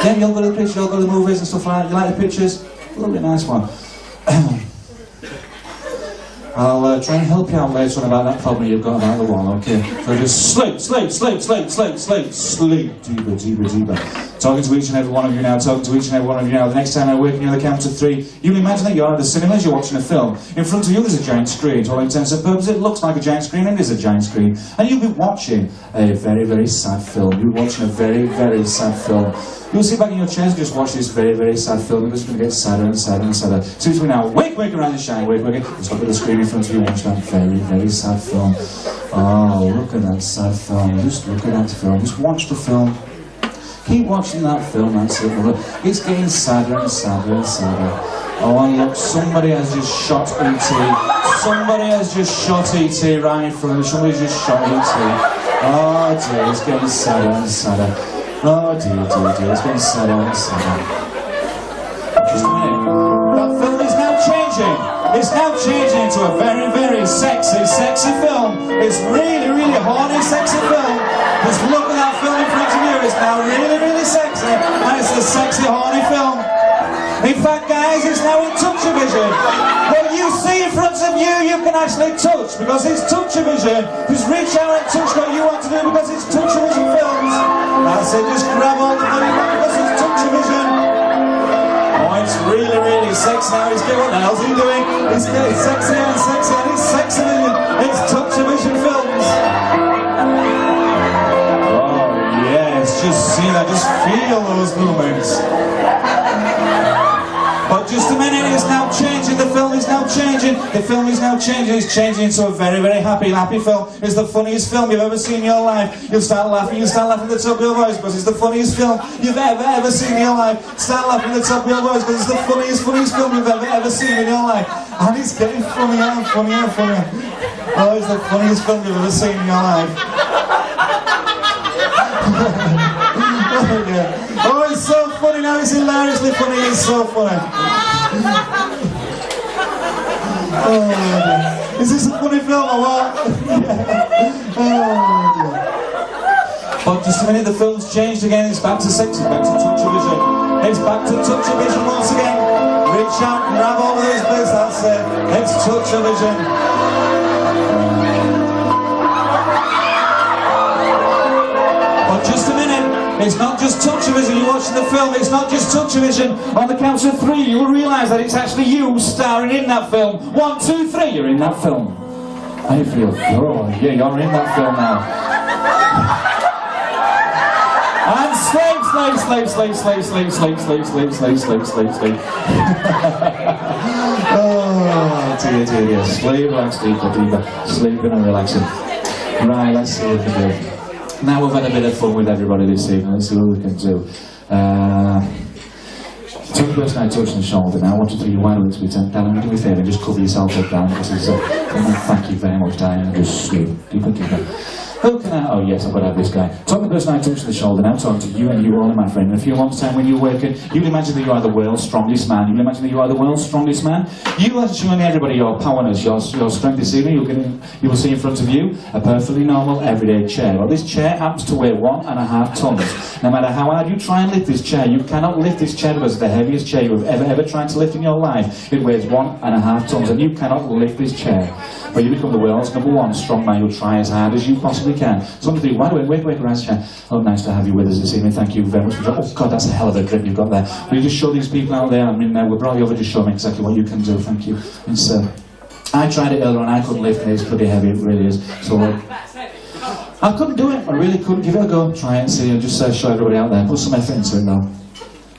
[SPEAKER 1] Yeah, you all go to the pictures, you all go to the movies and stuff like that. You like the pictures? A really nice one. I'll try and help you out later on about that problem you've got about the wall, okay? So just sleep. Deeper. Talking to each and every one of you now, The next time I awaken you on the count of 3, you'll imagine that you're at the cinema as you're watching a film. In front of you there's a giant screen. To all intents and purposes it looks like a giant screen and is a giant screen. And you'll be watching a very, very sad film. You'll be watching a very, very sad film. You'll sit back in your chairs and just watch this very, very sad film. It's going to get sadder and sadder and sadder. So between now, wake, around and shine, wake. Just look at the screen in front of you, watch that very, very sad film. Oh, look at that sad film. Just look at that film. Just watch the film. Keep watching that film, that's it. It's getting sadder and sadder and sadder. Oh, and look, somebody has just shot E.T. Somebody has just shot E.T. right in front of me. Somebody's just shot E.T. Oh dear, it's getting sadder and sadder. Oh dear, it's getting sadder and sadder. Just a minute. That film is now changing. It's now changing into a very, very sexy film. It's really, really horny, sexy film. Just look at that film in front of you. It's now really, really sexy. And it's a sexy, horny film. In fact, guys, it's now in touch-o-vision. What you see in front of you, you can actually touch, because it's touch-o-vision. Just reach out and touch what you want to do, because it's touch-o-vision films. That's it, just grab all the money back, because it's touch-o-vision. Oh, it's really, really sexy now. What the hell's he doing? It's getting sexy and sexy, and it's sexy. It's touch-o-vision films. Oh, yes, just see that, just feel those movements. But just a minute, it's now changing, the film is now changing. The film is now changing, it's changing into a very, very happy film. It's the funniest film you've ever seen in your life. You'll start laughing at the top of your voice, because it's the funniest film you've ever seen in your life. Start laughing at the top of your voice, because it's the funniest film you've ever seen in your life. And it's getting funnier and funnier and funnier. Oh, it's the funniest film you've ever seen in your life. Oh, yeah. Oh, it's so funny now, it's hilariously funny, it's so funny. Oh, dear. Is this a funny film or what? Yeah. Oh, dear. But just a minute, the film's changed again, it's back to sex, it's back to touch-o-vision. It's back to touch-o-vision once again. Reach out, grab all of those bits, that's it. It's touch-o-vision. Just a minute, it's not just touch-o-vision, you're watching the film, it's not just touch-o-vision. On the count of 3, you will realise that it's actually you starring in that film. 1, 2, 3, you're in that film. I feel good, yeah, you're in that film now. And sleep. Oh, dear, sleep, relax, deeper, sleeping and relaxing. Right, let's see what we can do. Now we've had a bit of fun with everybody this evening, let's see what we can do. Took the person I touch on the shoulder now. 1, 2, 3, wide awake, sweet time. Darling, do me a favour, just cover yourself up down. This is, thank you very much, darling. Just sleep. Deeper, deeper. Who can I? Oh yes, I've got to have this guy. Talk to the person I touch on the shoulder now. Talk to you and you only, my friend. In a few months' time, when you awaken, you'll imagine that you are the world's strongest man. You'll imagine that you are the world's strongest man. You are showing everybody your powerness, your strength this evening. You will see in front of you a perfectly normal, everyday chair. Well, this chair happens to weigh 1.5 tons. No matter how hard you try and lift this chair, you cannot lift this chair because it's the heaviest chair you have ever tried to lift in your life. It weighs 1.5 tons, and you cannot lift this chair. But you become the world's #1 strong man. You'll try as hard as you possibly can. Somebody, why don't wait, rise, chair. Oh, nice to have you with us this evening. Thank you very much for oh God, that's a hell of a drink you've got there. Will you just show these people out there? I mean, we brought you over to show them exactly what you can do. Thank you. It's, I tried it earlier and I couldn't lift it. It's pretty heavy, it really is. So I couldn't do it. I really couldn't. Give it a go. Try it and see. And just show everybody out there. Put some effort into it though.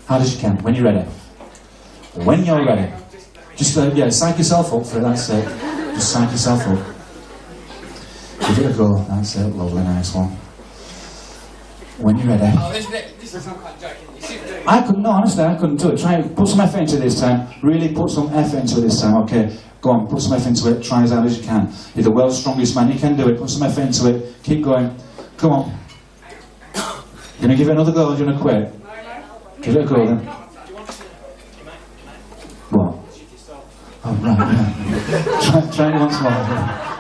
[SPEAKER 1] Hard as you can. When you're ready. When you're ready. Just yeah, psych yourself up for it. That's it. Just psych yourself up. Give it a go. That's it. Lovely, nice one. When you're ready.
[SPEAKER 2] Oh, this is not quite joking. You should do it.
[SPEAKER 1] I couldn't. No, honestly, I couldn't do it. Try and put some effort into it this time. Really put some effort into it this time. Okay. Go on. Put some effort into it. Try as hard as you can. You're the world's strongest man. You can do it. Put some effort into it. Keep going. Come on. You're gonna give it another go. Or you're gonna quit. Give it a go then. What? Oh, right, yeah. Try it once more.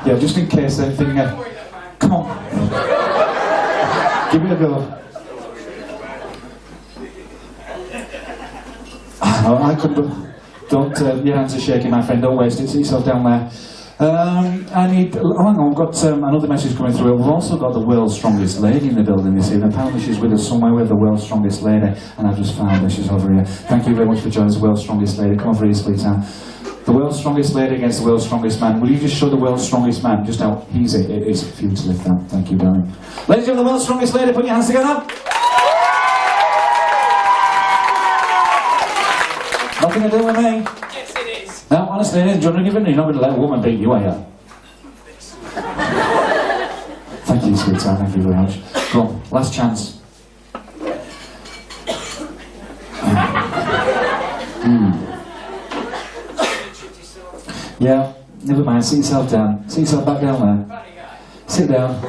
[SPEAKER 1] Yeah, just in case they're thinking, come on. Give it a go. Oh, I couldn't. Don't, your hands are shaking, my friend. Don't waste it. Sit yourself down there. I need. Oh, hang on, I've got another message coming through. We've also got the world's strongest lady in the building this evening. Apparently she's with us somewhere. We have the world's strongest lady, and I've just found her. She's over here. Thank you very much for joining us, the world's strongest lady. Come over here, sweetheart. The world's strongest lady against the world's strongest man. Will you just show the world's strongest man just how easy it is for you to lift that? Thank you, darling. Ladies and gentlemen, the world's strongest lady, put your hands together. Nothing to do with me.
[SPEAKER 2] Yes, it is.
[SPEAKER 1] No, honestly, it is. Do you want to give it? You're not going to let a woman beat you, are you? Thank you, sweetheart. Thank you very much. Go on, last chance. Yeah, never mind. Sit yourself down. Sit yourself back down there. Sit down.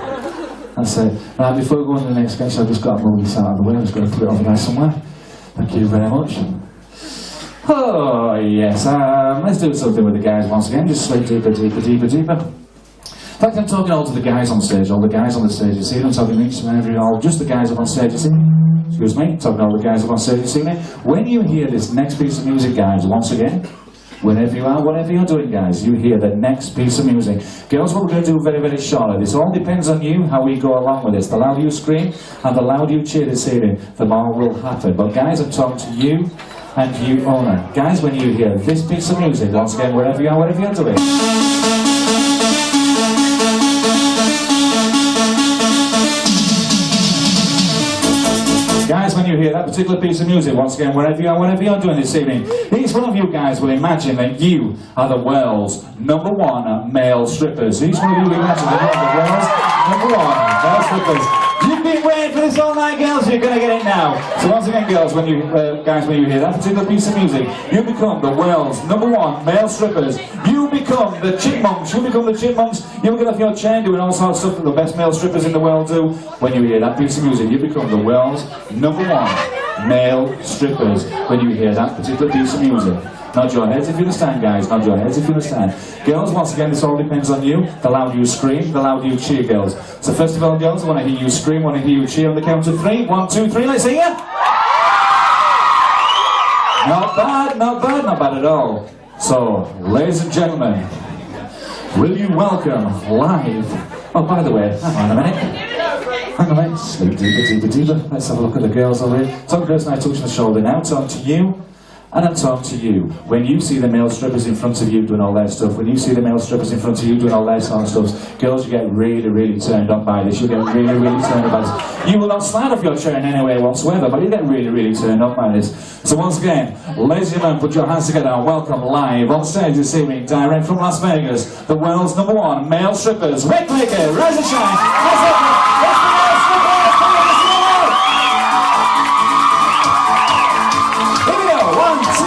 [SPEAKER 1] That's it. Right, before we go on to the next sketch, I've just got to move this out of the way. I'm just going to put it over there somewhere. Thank you very much. Oh, yes. Let's do something with the guys once again. Just slip deeper, deeper, deeper, deeper. In fact, I'm talking all to the guys on stage, all the guys on the stage. You see, I'm talking each and every, all just the guys up on stage, you see. Excuse me, talking all the guys up on stage, you see me. When you hear this next piece of music, guys, once again, wherever you are, whatever you're doing, guys, you hear the next piece of music. Girls, what we're going to do very, very shortly. This all depends on you, how we go along with this. The louder you scream and the louder you cheer this evening, the more will happen. But guys, I'm talking to you and you only. Guys, when you hear this piece of music, once again, wherever you are, whatever you're doing. Guys, when you hear that particular piece of music, once again, wherever you are, whatever you're doing this evening, each one of you guys will imagine that you are the world's #1 male strippers. Each one of you will imagine that you are the world's #1 male strippers. You've been waiting for this all night, girls. You're going to get it now. So once again, girls, when you guys, when you hear that particular piece of music, you become the world's #1 male strippers. You become the chipmunks. You become the chipmunks. You'll get off your chair doing all sorts of stuff that the best male strippers in the world do. When you hear that piece of music, you become the world's #1 male strippers. When you hear that particular piece of music. Nod your heads if you understand, guys. Nod your heads if you understand. Girls, once again, this all depends on you. The louder you scream, the louder you cheer, girls. So first of all, girls, I want to hear you scream, I want to hear you cheer on the count of 3. 1, 2, 3, let's hear you. Not bad, not bad, not bad at all. So, ladies and gentlemen, will you welcome live... Oh, by the way, hang on a minute. Hang on a minute. Sleep deeper, deeper, deeper. Let's have a look at the girls over here. Talk to the person I touch on the shoulder now. Talk to you. And I'm talking to you. When you see the male strippers in front of you doing all their stuff, when you see the male strippers in front of you doing all their sort of stuff, girls, you get really, really turned on by this. You get really, really turned on by this. You will not slide off your chair in any way whatsoever, but you get really, really turned on by this. So once again, ladies and gentlemen, put your hands together and welcome live on stage this evening, direct from Las Vegas, the world's #1 male strippers. Rick Laker, rise and shine. Here we go. 1, 2.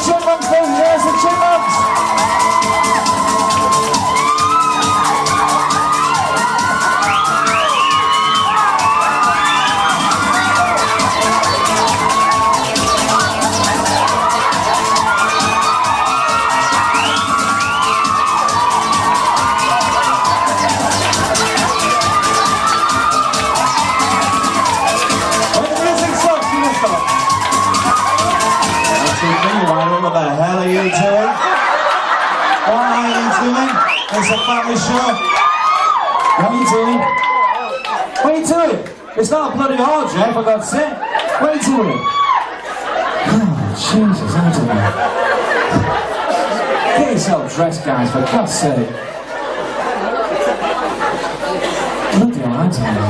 [SPEAKER 1] chipmunks, please. There's the chipmunks.
[SPEAKER 4] What the hell are you doing? What are you doing? It's a family show.
[SPEAKER 1] What are you doing? What are you doing? It's not a bloody orgy, for God's sake. What are you doing? Oh, Jesus, I'm doing it. Get yourself dressed, guys, for God's sake. Bloody hell, I'm doing it.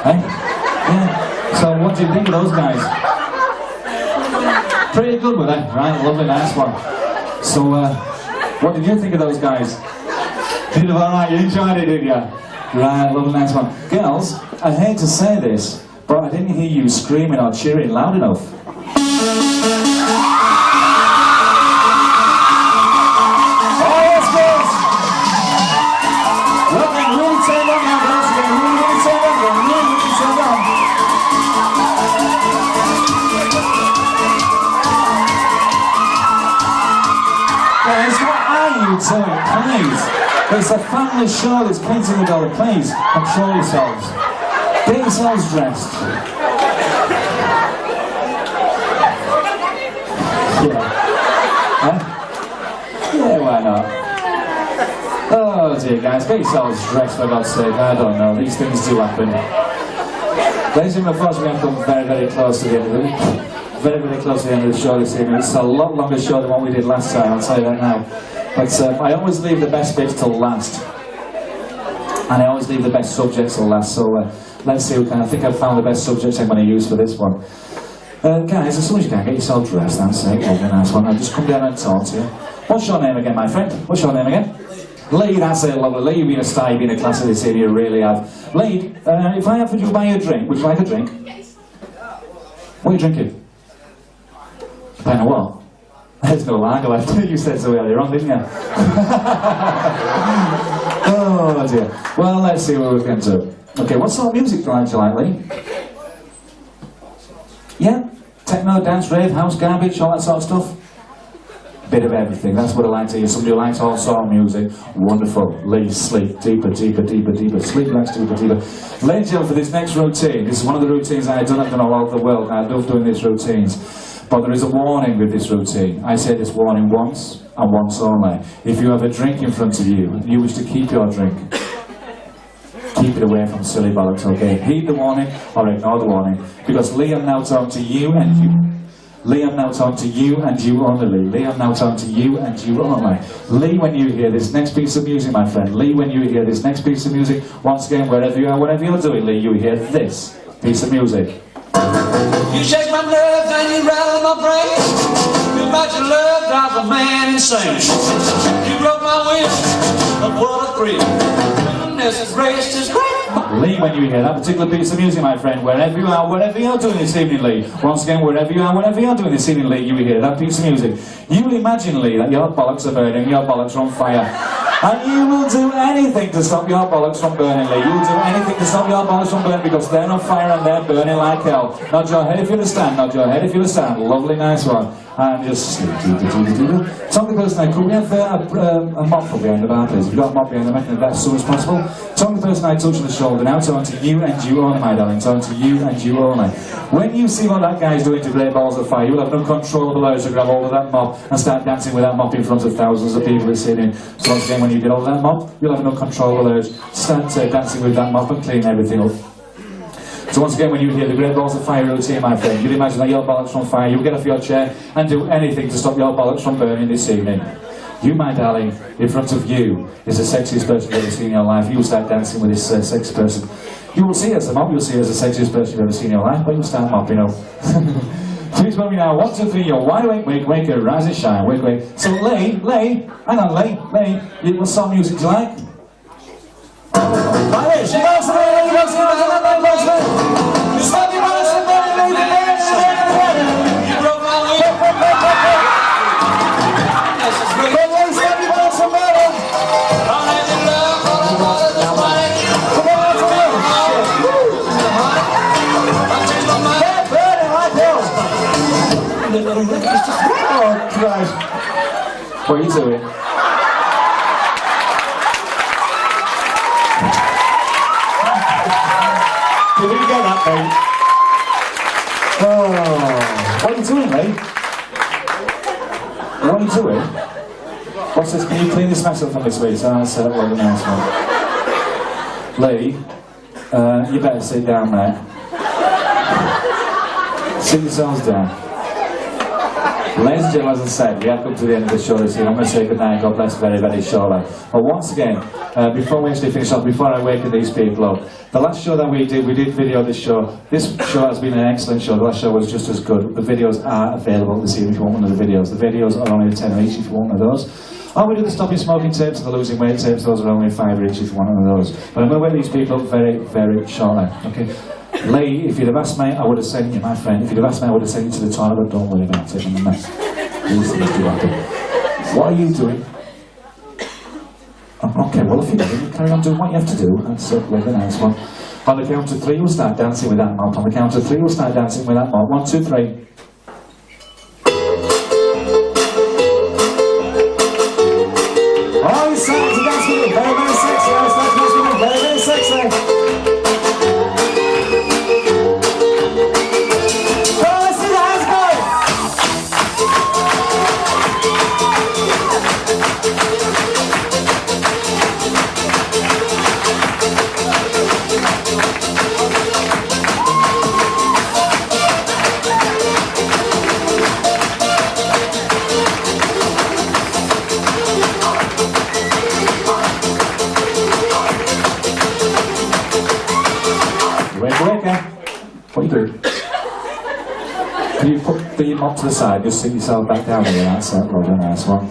[SPEAKER 1] Hey? Yeah. So, what do you think of those guys? Pretty good with it, right? Lovely, nice one. So, what did you think of those guys? Did you alright? You enjoyed it, did you? Right, lovely, nice one. Girls, I hate to say this, but I didn't hear you screaming or cheering loud enough. Oh, yes, girls! Well, then, really turn on now, girls. Again, really turn on. Really turn on. Guys, what are you doing? Please. It's a family show that's painting the dollar. Please, control yourselves. Get yourselves dressed. Yeah. Huh? Yeah, why not? Oh dear, guys, get yourselves dressed for God's sake. I don't know, these things do happen. Ladies and gentlemen, unfortunately, we have come very, very close to the end of it. Very, very close to the end of the show this evening. It's a lot longer show than what we did last time, I'll tell you that now. But I always leave the best bits till last. And I always leave the best subjects till last, so let's see, I think I've found the best subjects I'm going to use for this one. Guys, as soon as you can, get yourself dressed, that's it, lovely, nice one. I'll just come down and talk to you. What's your name again, my friend? What's your name again? Lee, that's it, lovely. Lee, you've been a star, you've been a class of this evening, you really have. Lee, if I offered you to buy you a drink, would you like a drink? What are you drinking? I know what? There's no lager left. You said so earlier on, didn't you? Oh dear. Well, let's see what we're going to do. Okay, what sort of music do you like, Lee? Yeah? Techno, dance, rave, house, garbage, all that sort of stuff? Bit of everything. That's what I like to hear. Somebody who likes all sort of music. Wonderful. Lee, sleep. Deeper, deeper, deeper, deeper. Sleep, relax, deeper, deeper. Ladies and gentlemen, for this next routine, this is one of the routines I've done all over the world. I love doing these routines. But there is a warning with this routine. I say this warning once, and once only. If you have a drink in front of you, and you wish to keep your drink, keep it away from silly bollocks, okay? Heed the warning, or ignore the warning. Because Lee, I'm now talking to you and you. Lee, I'm now talking to you and you only, Lee. Lee, I'm now talking to you and you only. Lee, when you hear this next piece of music, my friend, Lee, when you hear this next piece of music, once again, wherever you are, whatever you're doing, Lee, you hear this piece of music.
[SPEAKER 5] You shake my nerves and you rattle my brain. You about your love drives a man insane. You broke my will, but what a thrill. Goodness, this race is great.
[SPEAKER 1] Lee, when you hear that particular piece of music, my friend, wherever you are, whatever you're doing this evening, Lee, once again, wherever you are, whatever you're doing this evening, Lee, you hear that piece of music. You will imagine, Lee, that your bollocks are burning, your bollocks are on fire. And you will do anything to stop your bollocks from burning, Lee. You will do anything to stop your bollocks from burning because they're on fire and they're burning like hell. Nod your head if you understand, nod your head if you understand. Lovely, nice one. And just sleep. Tell the person, could we have a mop from behind the bar, please? If you've got a mop behind the bar, make that as soon as possible. Tell the person I touch on the shoulder now, talking to you and you only, my darling. Talking to you and you only. When you see what that guy's doing to great balls of fire, you will have no control of the urge to grab hold of that mop and start dancing with that mop in front of thousands of people this evening. So once again, when you get hold of that mop, you'll have no control of the urge to start dancing with that mop and clean everything up. So once again, when you hear the great balls of fire routine, my friend, you'll imagine that your bollocks on fire, you'll get off your chair and do anything to stop your bollocks from burning this evening. You, my darling, in front of you is the sexiest person you've ever seen in your life. You'll start dancing with this sexy person. You will see her as a mop, you'll see her as the sexiest person you've ever seen in your life, but you'll start mopping up. Please welcome me now, 1, 2, 3, you're wide awake, wake, wake, rise and shine, wake, wake. So Lee, hang on, Lee, what song of music do you like? She wants to be, little lick. It's just... Oh, Christ. What are you doing? Did you get that, mate? Oh, what are you doing, mate? What are you doing? What's this? Can you clean this mess up for me, sweet? That's a lovely announcement. Lee, you better sit down, mate. Sit yourselves down. Ladies and gentlemen, as I said, we have come to the end of the show this evening. I'm going to say goodnight, God bless, very, very shortly. But once again, before we actually finish off, before I waken these people up, the last show that we did video this show. This show has been an excellent show. The last show was just as good. The videos are available this evening if you want one of the videos. The videos are only a tenner each if you want one of those. Or we do the stopping smoking tapes and the losing weight tapes. Those are only a £5 each if you want one of those. But I'm going to wake these people up very, very shortly. Okay? Lee, if you'd have asked me, I would have sent you, my friend, if you'd have asked me, I would have sent you to the toilet, but don't worry about it, I'm a mess. What are you doing? Oh, okay, well, if you're doing it, carry on doing what you have to do. That's a really nice one. On the count of 3, you'll start dancing with that mop. On the count of 3, you'll start dancing with that mop. 1, 2, 3. Oh, you started to dance with it. Very, very sexy. I started to dance with it. Very, very sexy. What are you doing? Can you put the mop to the side, just sit yourself back down here, that's a rather nice one.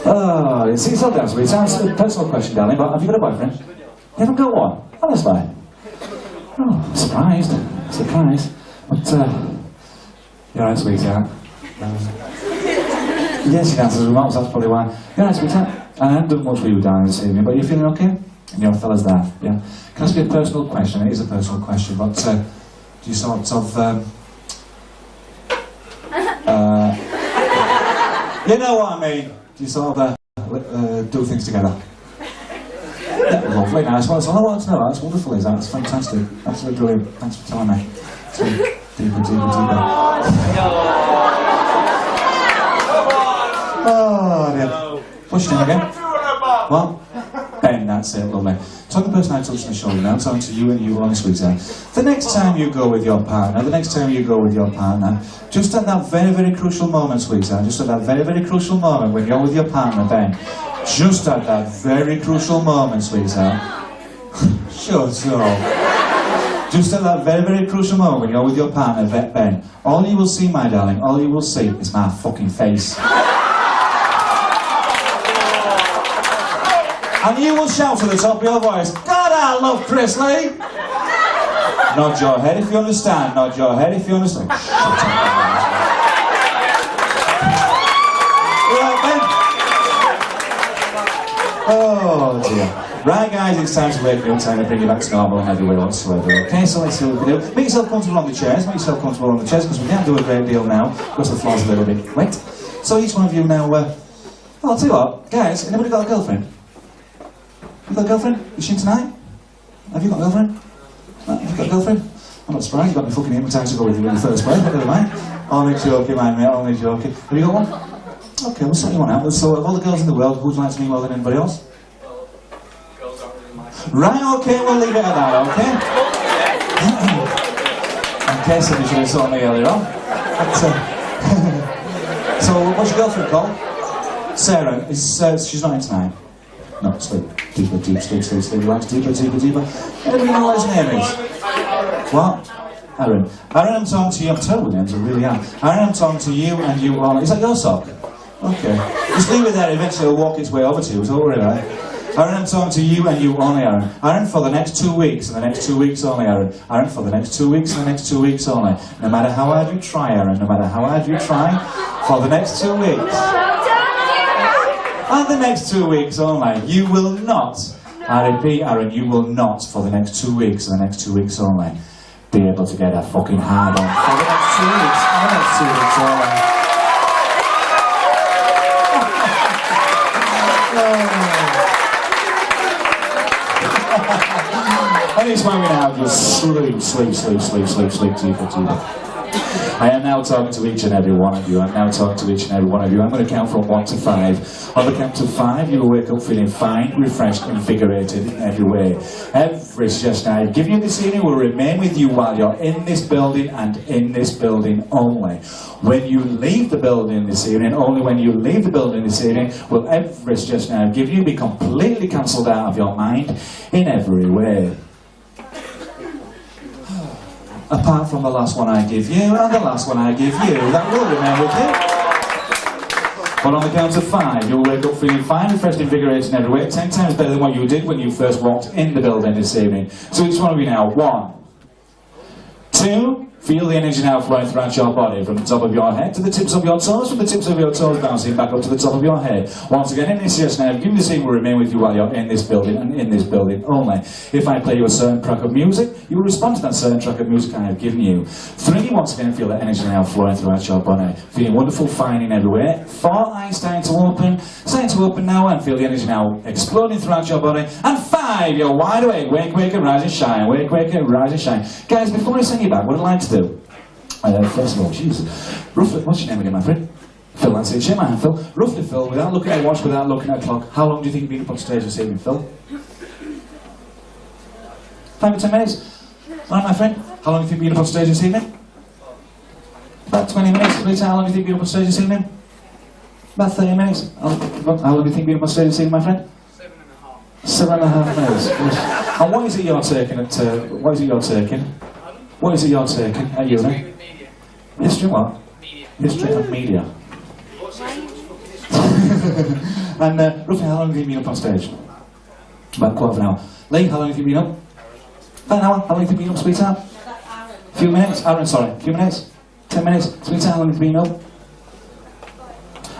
[SPEAKER 1] Oh, sit yourself down, sweet. Sounds a personal question, darling, but have you got a boyfriend? You haven't got one? Honestly? Oh, surprised. Surprised. But, you're right, sweetheart. Yes, she dances with mops, that's probably why. You're right, sweetheart. I haven't done much for you, darling, this evening, but you're feeling okay? And your fella's there, yeah? Can I ask you a personal question? It is a personal question, but do you sort of, you know what I mean? Do you sort of do things together? Yeah, lovely, nice. Well, that's all I want to know. That's wonderful, is that? That's fantastic. Absolutely brilliant. Thanks for telling me. So, deeper. Oh, dear. Push it in again. What? Ben, that's it, lovely. So the person I touched on the shoulder now, I'm talking to you and you only, sweetheart. The next time you go with your partner, just at that very, very crucial moment, sweetheart, just at that very, very crucial moment when you're with your partner, Ben, just at that very crucial moment, sweetheart, shut up. Just at that very, very crucial moment when you're with your partner, Ben, all you will see, my darling, all you will see is my fucking face. And you will shout at the top of your voice, God, I love Chris Lee! Nod your head if you understand, nod your head if you understand. Right, Ben? Oh dear. Right guys, it's time to wake me up, time to bring you back to normal in every way whatsoever. Okay, so let's see what we do. Make yourself comfortable on the chairs, because we can't do a great deal now, because the floor's a little bit wet. So each one of you now, I'll tell you what, guys, anybody got a girlfriend? You got a girlfriend? Is she in tonight? Have you got a girlfriend? Have you got a girlfriend? I'm not surprised, you got me fucking hypnotised to go with you in the first place, but never mind. Only joking, my mate, only joking. Have you got one? Okay, we'll sort you one out. So, of all the girls in the world, who would you like to meet more than anybody else? Right, okay, we'll leave it at that, okay? In case somebody should have told me earlier on. But, so, what's your girlfriend called? Sarah. She's not in tonight. No, sleep. Deeper, sleep. Relax, deeper. Anybody know what his name is? What? Aaron. Aaron, I'm talking to you. I'm terrible with names, I really am. Aaron, I'm talking to you and you all. Is that your sock? Okay. Just leave it there, eventually it'll walk its way over to you, don't worry about it. Aaron, I'm talking to you and you only, Aaron. Aaron, for the next 2 weeks, and the next 2 weeks only, Aaron. Aaron, for the next 2 weeks, and the next 2 weeks only. No matter how hard you try, Aaron, no matter how hard you try, for the next 2 weeks. And the next 2 weeks only. You will not, I repeat, Aaron, you will not, for the next 2 weeks, and the next 2 weeks only, be able to get a fucking hard on. For the next 2 weeks, for the next 2 is where we now just sleep deeper. I am now talking to each and every one of you. I'm now talking to each and every one of you. I'm going to count from 1 to 5. On the count to 5, you will wake up feeling fine, refreshed, invigorated in every way. Every suggestion I give you this evening will remain with you while you're in this building and in this building only. When you leave the building this evening, only when you leave the building this evening, will every suggestion I give you be completely cancelled out of your mind in every way. Apart from the last one I give you, and the last one I give you, that will remain with you. But on the count of 5, you'll wake up feeling fine, refreshed, invigorated in every way, 10 times better than what you did when you first walked in the building this evening. So each one of you now, 1, 2, feel the energy now flowing throughout your body, from the top of your head to the tips of your toes, from the tips of your toes bouncing back up to the top of your head. Once again, any suggestion I have given this evening will remain with you while you're in this building and in this building only. If I play you a certain track of music, you will respond to that certain track of music I have given you. 3, once again, feel that energy now flowing throughout your body, feeling wonderful, fine in everywhere. 4, eyes starting to open now, and feel the energy now exploding throughout your body. And 5, you're wide awake, wake and rise and shine, wake and rise and shine. Guys, before I send you back, what I'd like to do, first of all, Jesus, roughly, what's your name again, my friend? Phil, that's it. Shake my hand, Phil. Roughly, Phil, without looking at a watch, without looking at a clock, how long do you think you've been up on stage this evening, Phil? 5 or 10 minutes? Alright, my friend, how long have you been up on stage this evening? About 20 minutes. Rita, how long do you think you've been up on stage this evening? About 30 minutes. How long do you think you've been up on stage this evening, my friend? 7.5 minutes. And what is it you're taking at, what is it you're taking? What is it you're taking at uni? History what? Media. History and media. And roughly how long have you been up on stage? About a quarter of an hour. Lee, how long have you been up? About an hour. How long have you been up, sweetheart? A few minutes? Aaron, sorry. A few minutes? 10 minutes? Sweetheart, how long have you been up?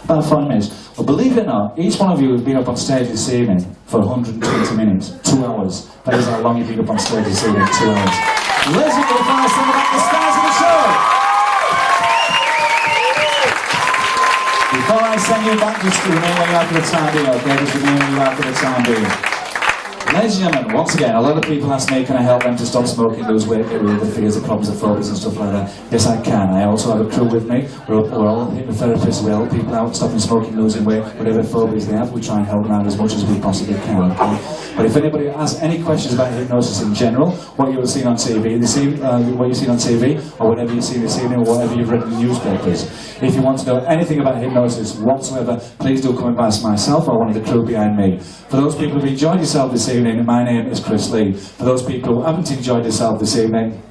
[SPEAKER 1] About 5 minutes. Well, believe it or not, each one of you has been up on stage this evening for 120 minutes. 2 hours. That is how long you've been up on stage this evening. 2 hours. Ladies and gentlemen, some of the stars of the show. Before I send you back, just remain where you are for the time being, okay? Just remain where you are for the time being. Ladies and gentlemen, once again, a lot of people ask me, can I help them to stop smoking, lose weight, get rid of the fears, the problems, the phobias and stuff like that? Yes, I can. I also have a crew with me. We're all hypnotherapists. We help people out stopping smoking, losing weight, whatever phobias they have. We try and help them out as much as we possibly can, okay? But if anybody has any questions about hypnosis in general, what you've seen on TV this evening, what you've seen on TV, or whatever you've seen this evening, or whatever you've read in the newspapers, if you want to know anything about hypnosis whatsoever, please do come and ask myself or one of the crew behind me. For those people who've enjoyed yourself this evening, my name is Chris Lee. For those people who haven't enjoyed yourself this evening,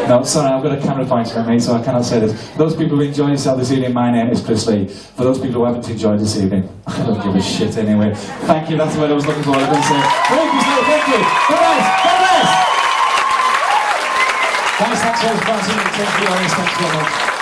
[SPEAKER 1] no, sorry, I've got a camera pointing at me, so I cannot say this. For those people who enjoyed yourself this evening, my name is Chris Lee. For those people who haven't enjoyed this evening, I don't give a shit anyway. Thank you, that's the word I was looking for. I was going to say, thank you, God bless, God bless! Guys, thanks for watching. Thank you, thanks so much.